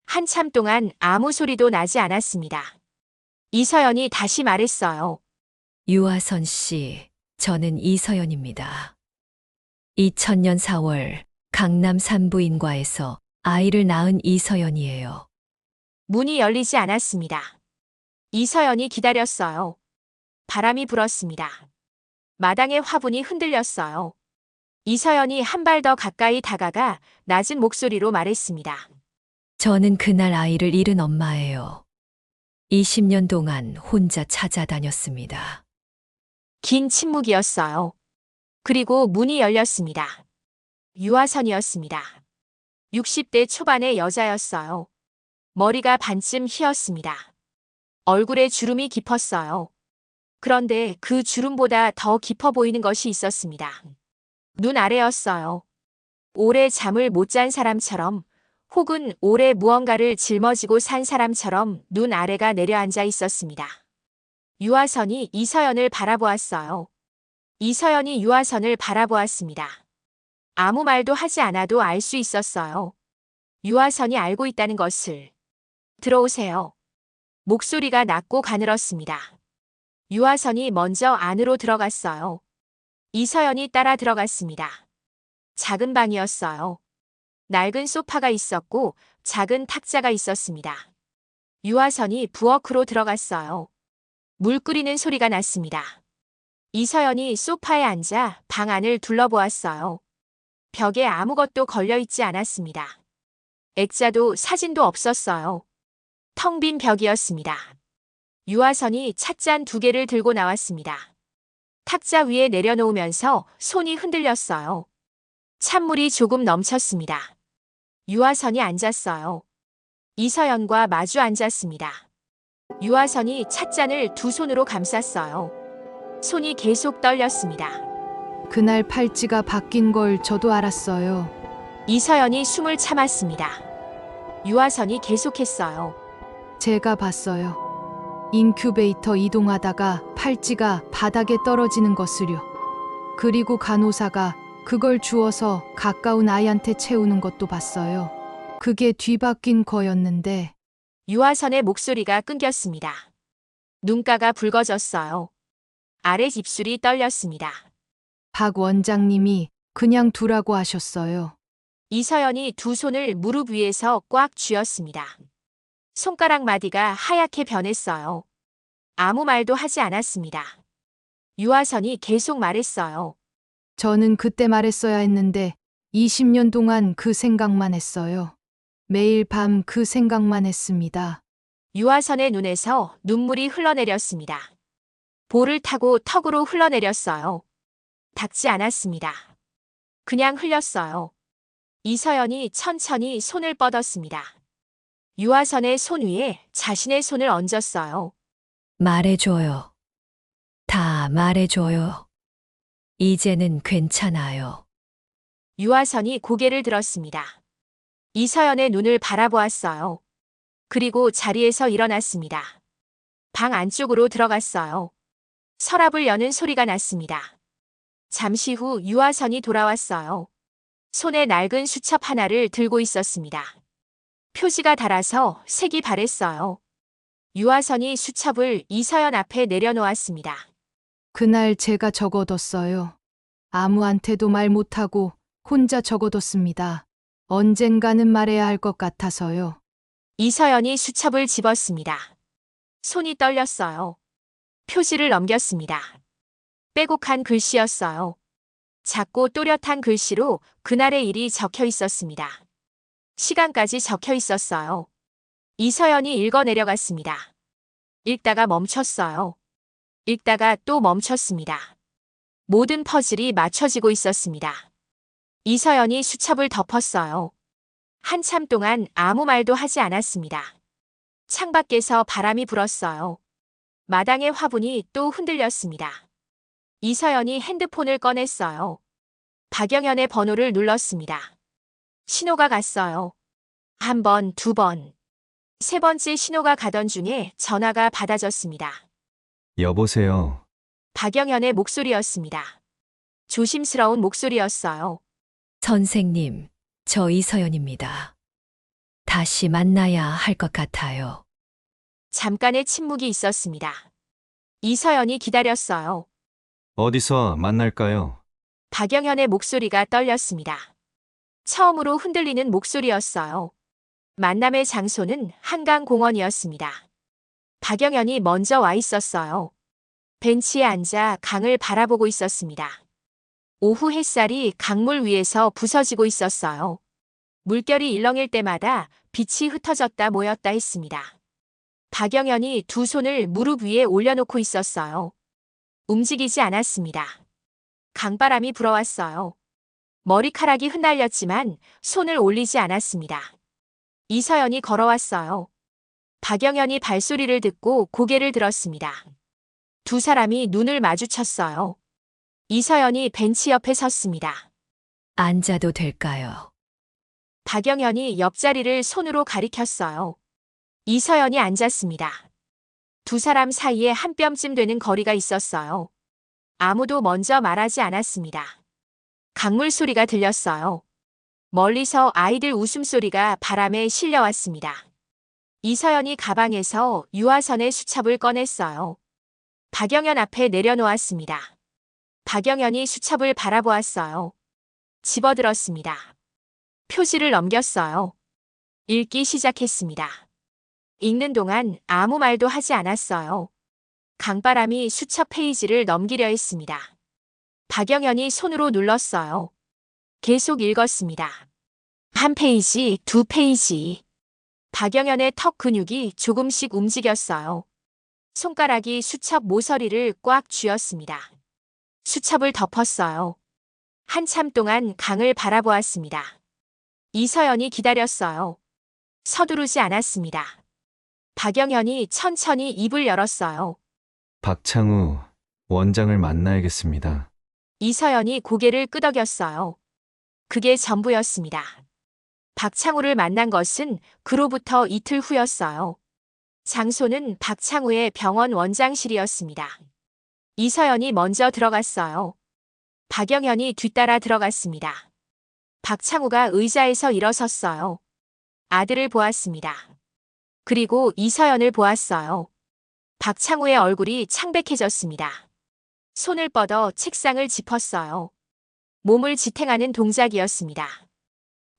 한참 동안 아무 소리도 나지 않았습니다. 이서연이 다시 말했어요. 유아선 씨, 저는 이서연입니다. 2000년 4월 강남 산부인과에서 아이를 낳은 이서연이에요. 문이 열리지 않았습니다. 이서연이 기다렸어요. 바람이 불었습니다. 마당의 화분이 흔들렸어요. 이서연이 한 발 더 가까이 다가가 낮은 목소리로 말했습니다. 저는 그날 아이를 잃은 엄마예요. 20년 동안 혼자 찾아다녔습니다. 긴 침묵이었어요. 그리고 문이 열렸습니다. 유아선이었습니다. 60대 초반의 여자였어요. 머리가 반쯤 휘었습니다. 얼굴에 주름이 깊었어요. 그런데 그 주름보다 더 깊어 보이는 것이 있었습니다. 눈 아래였어요. 오래 잠을 못 잔 사람처럼 혹은 오래 무언가를 짊어지고 산 사람처럼 눈 아래가 내려앉아 있었습니다. 유아선이 이서연을 바라보았어요. 이서연이 유아선을 바라보았습니다. 아무 말도 하지 않아도 알 수 있었어요. 유아선이 알고 있다는 것을. 들어오세요. 목소리가 낮고 가늘었습니다. 유아선이 먼저 안으로 들어갔어요. 이서연이 따라 들어갔습니다. 작은 방이었어요. 낡은 소파가 있었고 작은 탁자가 있었습니다. 유아선이 부엌으로 들어갔어요. 물 끓이는 소리가 났습니다. 이서연이 소파에 앉아 방 안을 둘러보았어요. 벽에 아무것도 걸려있지 않았습니다. 액자도 사진도 없었어요. 텅 빈 벽이었습니다. 유아선이 찻잔 2개를 들고 나왔습니다. 탁자 위에 내려놓으면서 손이 흔들렸어요. 찬물이 조금 넘쳤습니다. 유아선이 앉았어요. 이서연과 마주 앉았습니다. 유아선이 찻잔을 두 손으로 감쌌어요. 손이 계속 떨렸습니다. 그날 팔찌가 바뀐 걸 저도 알았어요. 이서연이 숨을 참았습니다. 유아선이 계속했어요. 제가 봤어요. 인큐베이터 이동하다가 팔찌가 바닥에 떨어지는 것을요. 그리고 간호사가 그걸 주워서 가까운 아이한테 채우는 것도 봤어요. 그게 뒤바뀐 거였는데 유아선의 목소리가 끊겼습니다. 눈가가 붉어졌어요. 아래 입술이 떨렸습니다. 박 원장님이 그냥 두라고 하셨어요. 이서연이 두 손을 무릎 위에서 꽉 쥐었습니다. 손가락 마디가 하얗게 변했어요. 아무 말도 하지 않았습니다. 유아선이 계속 말했어요. 저는 그때 말했어야 했는데 20년 동안 그 생각만 했어요. 매일 밤 그 생각만 했습니다. 유아선의 눈에서 눈물이 흘러내렸습니다. 볼을 타고 턱으로 흘러내렸어요. 닦지 않았습니다. 그냥 흘렸어요. 이서연이 천천히 손을 뻗었습니다. 유아선의 손 위에 자신의 손을 얹었어요. 말해줘요. 다 말해줘요. 이제는 괜찮아요. 유아선이 고개를 들었습니다. 이서연의 눈을 바라보았어요. 그리고 자리에서 일어났습니다. 방 안쪽으로 들어갔어요. 서랍을 여는 소리가 났습니다. 잠시 후 유아선이 돌아왔어요. 손에 낡은 수첩 하나를 들고 있었습니다. 표지가 닳아서 색이 바랬어요. 유아선이 수첩을 이서연 앞에 내려놓았습니다. 그날 제가 적어뒀어요. 아무한테도 말 못하고 혼자 적어뒀습니다. 언젠가는 말해야 할 것 같아서요. 이서연이 수첩을 집었습니다. 손이 떨렸어요. 표지를 넘겼습니다. 빼곡한 글씨였어요. 작고 또렷한 글씨로 그날의 일이 적혀 있었습니다. 시간까지 적혀 있었어요. 이서연이 읽어 내려갔습니다. 읽다가 멈췄어요. 읽다가 또 멈췄습니다. 모든 퍼즐이 맞춰지고 있었습니다. 이서연이 수첩을 덮었어요. 한참 동안 아무 말도 하지 않았습니다. 창밖에서 바람이 불었어요. 마당의 화분이 또 흔들렸습니다. 이서연이 핸드폰을 꺼냈어요. 박영현의 번호를 눌렀습니다. 신호가 갔어요. 한 번, 두 번. 세 번째 신호가 가던 중에 전화가 받아졌습니다. 여보세요. 박영현의 목소리였습니다. 조심스러운 목소리였어요. 선생님, 저 이서연입니다. 다시 만나야 할 것 같아요. 잠깐의 침묵이 있었습니다. 이서연이 기다렸어요. 어디서 만날까요? 박영현의 목소리가 떨렸습니다. 처음으로 흔들리는 목소리였어요. 만남의 장소는 한강공원이었습니다. 박영현이 먼저 와 있었어요. 벤치에 앉아 강을 바라보고 있었습니다. 오후 햇살이 강물 위에서 부서지고 있었어요. 물결이 일렁일 때마다 빛이 흩어졌다 모였다 했습니다. 박영현이 두 손을 무릎 위에 올려놓고 있었어요. 움직이지 않았습니다. 강바람이 불어왔어요. 머리카락이 흩날렸지만 손을 올리지 않았습니다. 이서연이 걸어왔어요. 박영현이 발소리를 듣고 고개를 들었습니다. 두 사람이 눈을 마주쳤어요. 이서연이 벤치 옆에 섰습니다. 앉아도 될까요? 박영현이 옆자리를 손으로 가리켰어요. 이서연이 앉았습니다. 두 사람 사이에 한 뼘쯤 되는 거리가 있었어요. 아무도 먼저 말하지 않았습니다. 강물 소리가 들렸어요. 멀리서 아이들 웃음소리가 바람에 실려왔습니다. 이서연이 가방에서 유아선의 수첩을 꺼냈어요. 박영현 앞에 내려놓았습니다. 박영현이 수첩을 바라보았어요. 집어들었습니다. 표지를 넘겼어요. 읽기 시작했습니다. 읽는 동안 아무 말도 하지 않았어요. 강바람이 수첩 페이지를 넘기려 했습니다. 박영현이 손으로 눌렀어요. 계속 읽었습니다. 한 페이지, 두 페이지. 박영현의 턱 근육이 조금씩 움직였어요. 손가락이 수첩 모서리를 꽉 쥐었습니다. 수첩을 덮었어요. 한참 동안 강을 바라보았습니다. 이서연이 기다렸어요. 서두르지 않았습니다. 박영현이 천천히 입을 열었어요. 박창우 원장을 만나야겠습니다. 이서연이 고개를 끄덕였어요. 그게 전부였습니다. 박창우를 만난 것은 그로부터 이틀 후였어요. 장소는 박창우의 병원 원장실이었습니다. 이서연이 먼저 들어갔어요. 박영현이 뒤따라 들어갔습니다. 박창우가 의자에서 일어섰어요. 아들을 보았습니다. 그리고 이서연을 보았어요. 박창우의 얼굴이 창백해졌습니다. 손을 뻗어 책상을 짚었어요. 몸을 지탱하는 동작이었습니다.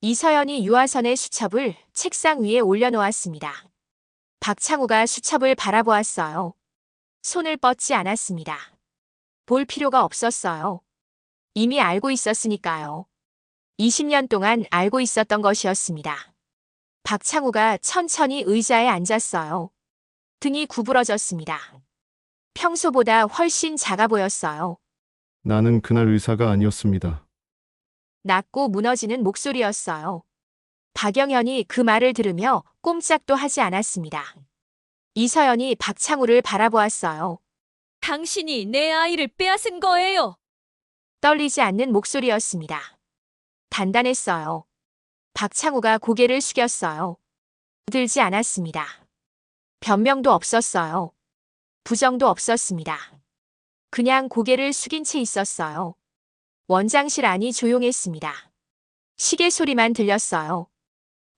이서연이 유아선의 수첩을 책상 위에 올려놓았습니다. 박창우가 수첩을 바라보았어요. 손을 뻗지 않았습니다. 볼 필요가 없었어요. 이미 알고 있었으니까요. 20년 동안 알고 있었던 것이었습니다. 박창우가 천천히 의자에 앉았어요. 등이 구부러졌습니다. 평소보다 훨씬 작아 보였어요. 나는 그날 의사가 아니었습니다. 낮고 무너지는 목소리였어요. 박영현이 그 말을 들으며 꼼짝도 하지 않았습니다. 이서연이 박창우를 바라보았어요. 당신이 내 아이를 빼앗은 거예요. 떨리지 않는 목소리였습니다. 단단했어요. 박창우가 고개를 숙였어요. 들지 않았습니다. 변명도 없었어요. 부정도 없었습니다. 그냥 고개를 숙인 채 있었어요. 원장실 안이 조용했습니다. 시계 소리만 들렸어요.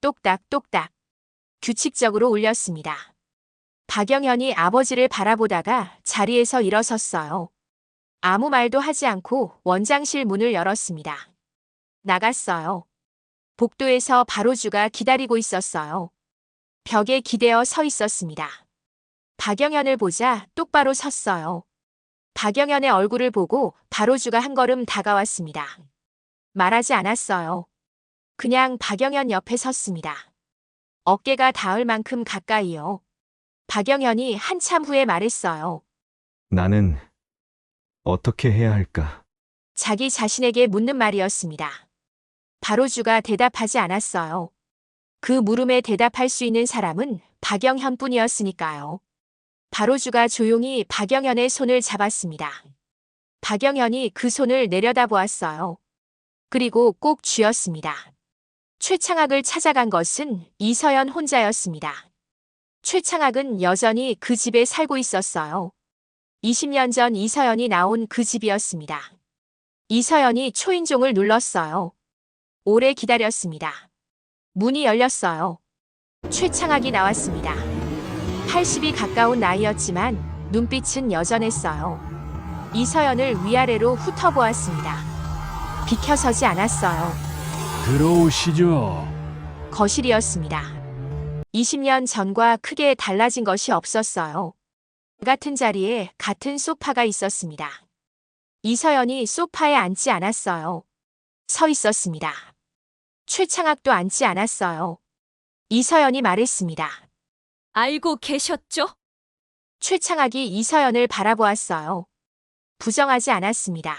똑딱똑딱. 규칙적으로 울렸습니다. 박영현이 아버지를 바라보다가 자리에서 일어섰어요. 아무 말도 하지 않고 원장실 문을 열었습니다. 나갔어요. 복도에서 바로주가 기다리고 있었어요. 벽에 기대어 서 있었습니다. 박영현을 보자 똑바로 섰어요. 박영현의 얼굴을 보고 바로주가 한 걸음 다가왔습니다. 말하지 않았어요. 그냥 박영현 옆에 섰습니다. 어깨가 닿을 만큼 가까이요. 박영현이 한참 후에 말했어요. 나는 어떻게 해야 할까? 자기 자신에게 묻는 말이었습니다. 바로주가 대답하지 않았어요. 그 물음에 대답할 수 있는 사람은 박영현뿐이었으니까요. 바로주가 조용히 박영현의 손을 잡았습니다. 박영현이 그 손을 내려다보았어요. 그리고 꼭 쥐었습니다. 최창학을 찾아간 것은 이서연 혼자였습니다. 최창학은 여전히 그 집에 살고 있었어요. 20년 전 이서연이 나온 그 집이었습니다. 이서연이 초인종을 눌렀어요. 오래 기다렸습니다. 문이 열렸어요. 최창학이 나왔습니다. 80이 가까운 나이였지만 눈빛은 여전했어요. 이서연을 위아래로 훑어보았습니다. 비켜서지 않았어요. 들어오시죠. 거실이었습니다. 20년 전과 크게 달라진 것이 없었어요. 같은 자리에 같은 소파가 있었습니다. 이서연이 소파에 앉지 않았어요. 서 있었습니다. 최창학도 앉지 않았어요. 이서연이 말했습니다. 알고 계셨죠? 최창학이 이서연을 바라보았어요. 부정하지 않았습니다.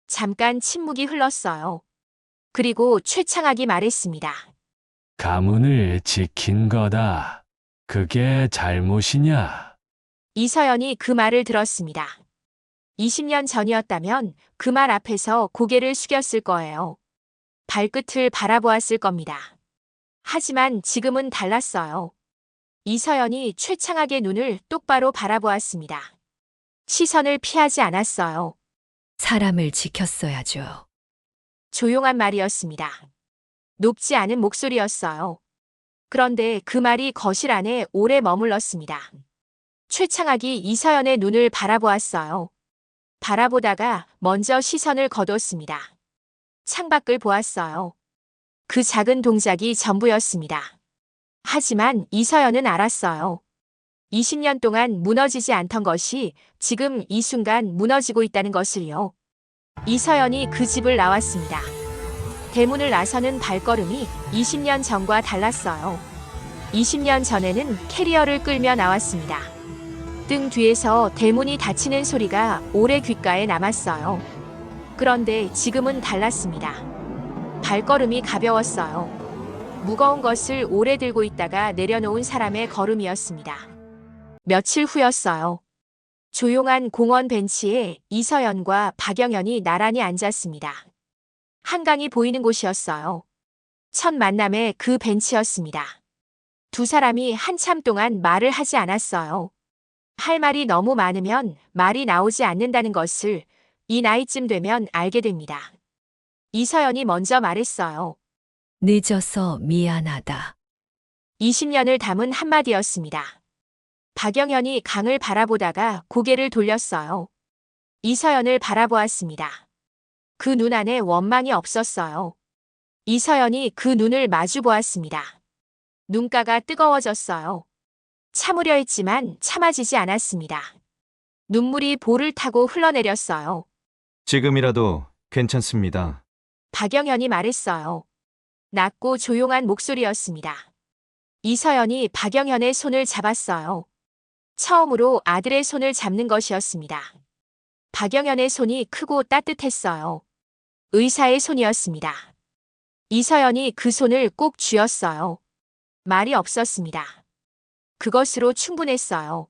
잠깐 침묵이 흘렀어요. 그리고 최창학이 말했습니다. 가문을 지킨 거다. 그게 잘못이냐? 이서연이 그 말을 들었습니다. 20년 전이었다면 그 말 앞에서 고개를 숙였을 거예요. 발끝을 바라보았을 겁니다. 하지만 지금은 달랐어요. 이서연이 최창학의 눈을 똑바로 바라보았습니다. 시선을 피하지 않았어요. 사람을 지켰어야죠. 조용한 말이었습니다. 높지 않은 목소리였어요. 그런데 그 말이 거실 안에 오래 머물렀습니다. 최창학이 이서연의 눈을 바라보았어요. 바라보다가 먼저 시선을 거뒀습니다. 창밖을 보았어요. 그 작은 동작이 전부였습니다. 하지만 이서연은 알았어요. 20년 동안 무너지지 않던 것이 지금 이 순간 무너지고 있다는 것을요. 이서연이 그 집을 나왔습니다. 대문을 나서는 발걸음이 20년 전과 달랐어요. 20년 전에는 캐리어를 끌며 나왔습니다. 등 뒤에서 대문이 닫히는 소리가 오래 귓가에 남았어요. 그런데 지금은 달랐습니다. 발걸음이 가벼웠어요. 무거운 것을 오래 들고 있다가 내려놓은 사람의 걸음이었습니다. 며칠 후였어요. 조용한 공원 벤치에 이서연과 박영현이 나란히 앉았습니다. 한강이 보이는 곳이었어요. 첫 만남의 그 벤치였습니다. 두 사람이 한참 동안 말을 하지 않았어요. 할 말이 너무 많으면 말이 나오지 않는다는 것을 이 나이쯤 되면 알게 됩니다. 이서연이 먼저 말했어요. 늦어서 미안하다. 20년을 담은 한마디였습니다. 박영현이 강을 바라보다가 고개를 돌렸어요. 이서연을 바라보았습니다. 그 눈 안에 원망이 없었어요. 이서연이 그 눈을 마주 보았습니다. 눈가가 뜨거워졌어요. 참으려 했지만 참아지지 않았습니다. 눈물이 볼을 타고 흘러내렸어요. 지금이라도 괜찮습니다. 박영현이 말했어요. 낮고 조용한 목소리였습니다. 이서연이 박영현의 손을 잡았어요. 처음으로 아들의 손을 잡는 것이었습니다. 박영현의 손이 크고 따뜻했어요. 의사의 손이었습니다. 이서연이 그 손을 꼭 쥐었어요. 말이 없었습니다. 그것으로 충분했어요.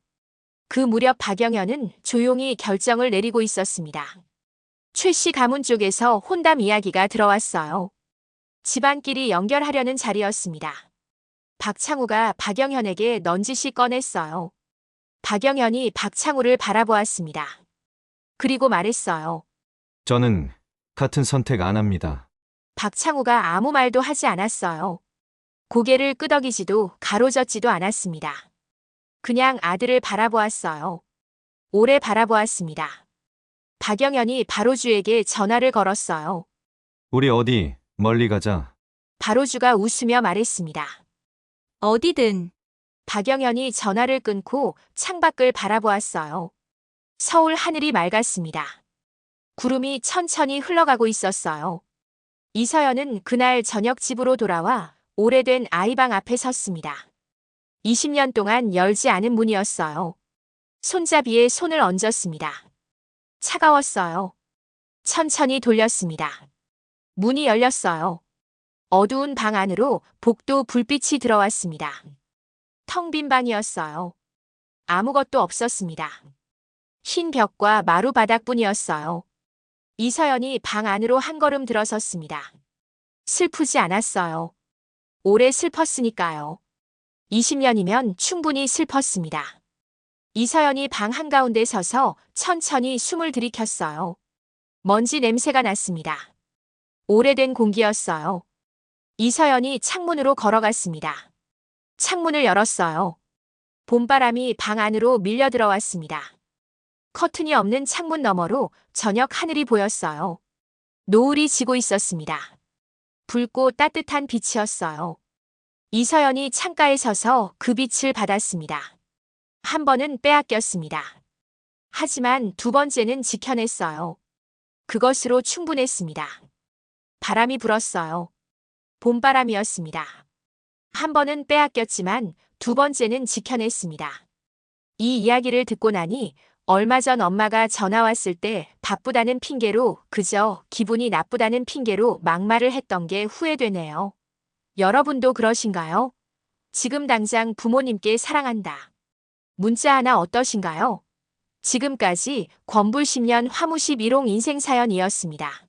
그 무렵 박영현은 조용히 결정을 내리고 있었습니다. 최 씨 가문 쪽에서 혼담 이야기가 들어왔어요. 집안끼리 연결하려는 자리였습니다. 박창우가 박영현에게 넌지시 꺼냈어요. 박영현이 박창우를 바라보았습니다. 그리고 말했어요. 저는 같은 선택 안 합니다. 박창우가 아무 말도 하지 않았어요. 고개를 끄덕이지도 가로젓지도 않았습니다. 그냥 아들을 바라보았어요. 오래 바라보았습니다. 박영현이 바로주에게 전화를 걸었어요. 우리 어디 멀리 가자. 바로주가 웃으며 말했습니다. 어디든. 박영현이 전화를 끊고 창밖을 바라보았어요. 서울 하늘이 맑았습니다. 구름이 천천히 흘러가고 있었어요. 이서연은 그날 저녁 집으로 돌아와 오래된 아이방 앞에 섰습니다. 20년 동안 열지 않은 문이었어요. 손잡이에 손을 얹었습니다. 차가웠어요. 천천히 돌렸습니다. 문이 열렸어요. 어두운 방 안으로 복도 불빛이 들어왔습니다. 텅 빈 방이었어요. 아무것도 없었습니다. 흰 벽과 마루 바닥뿐이었어요. 이서연이 방 안으로 한 걸음 들어섰습니다. 슬프지 않았어요. 오래 슬펐으니까요. 20년이면 충분히 슬펐습니다. 이서연이 방 한가운데 서서 천천히 숨을 들이켰어요. 먼지 냄새가 났습니다. 오래된 공기였어요. 이서연이 창문으로 걸어갔습니다. 창문을 열었어요. 봄바람이 방 안으로 밀려 들어왔습니다. 커튼이 없는 창문 너머로 저녁 하늘이 보였어요. 노을이 지고 있었습니다. 붉고 따뜻한 빛이었어요. 이서연이 창가에 서서 그 빛을 받았습니다. 한 번은 빼앗겼습니다. 하지만 두 번째는 지켜냈어요. 그것으로 충분했습니다. 바람이 불었어요. 봄바람이었습니다. 한 번은 빼앗겼지만 두 번째는 지켜냈습니다. 이 이야기를 듣고 나니 얼마 전 엄마가 전화 왔을 때 바쁘다는 핑계로 그저 기분이 나쁘다는 핑계로 막말을 했던 게 후회되네요. 여러분도 그러신가요? 지금 당장 부모님께 사랑한다. 문자 하나 어떠신가요? 지금까지 권불 10년 화무십 1홍 인생사연이었습니다.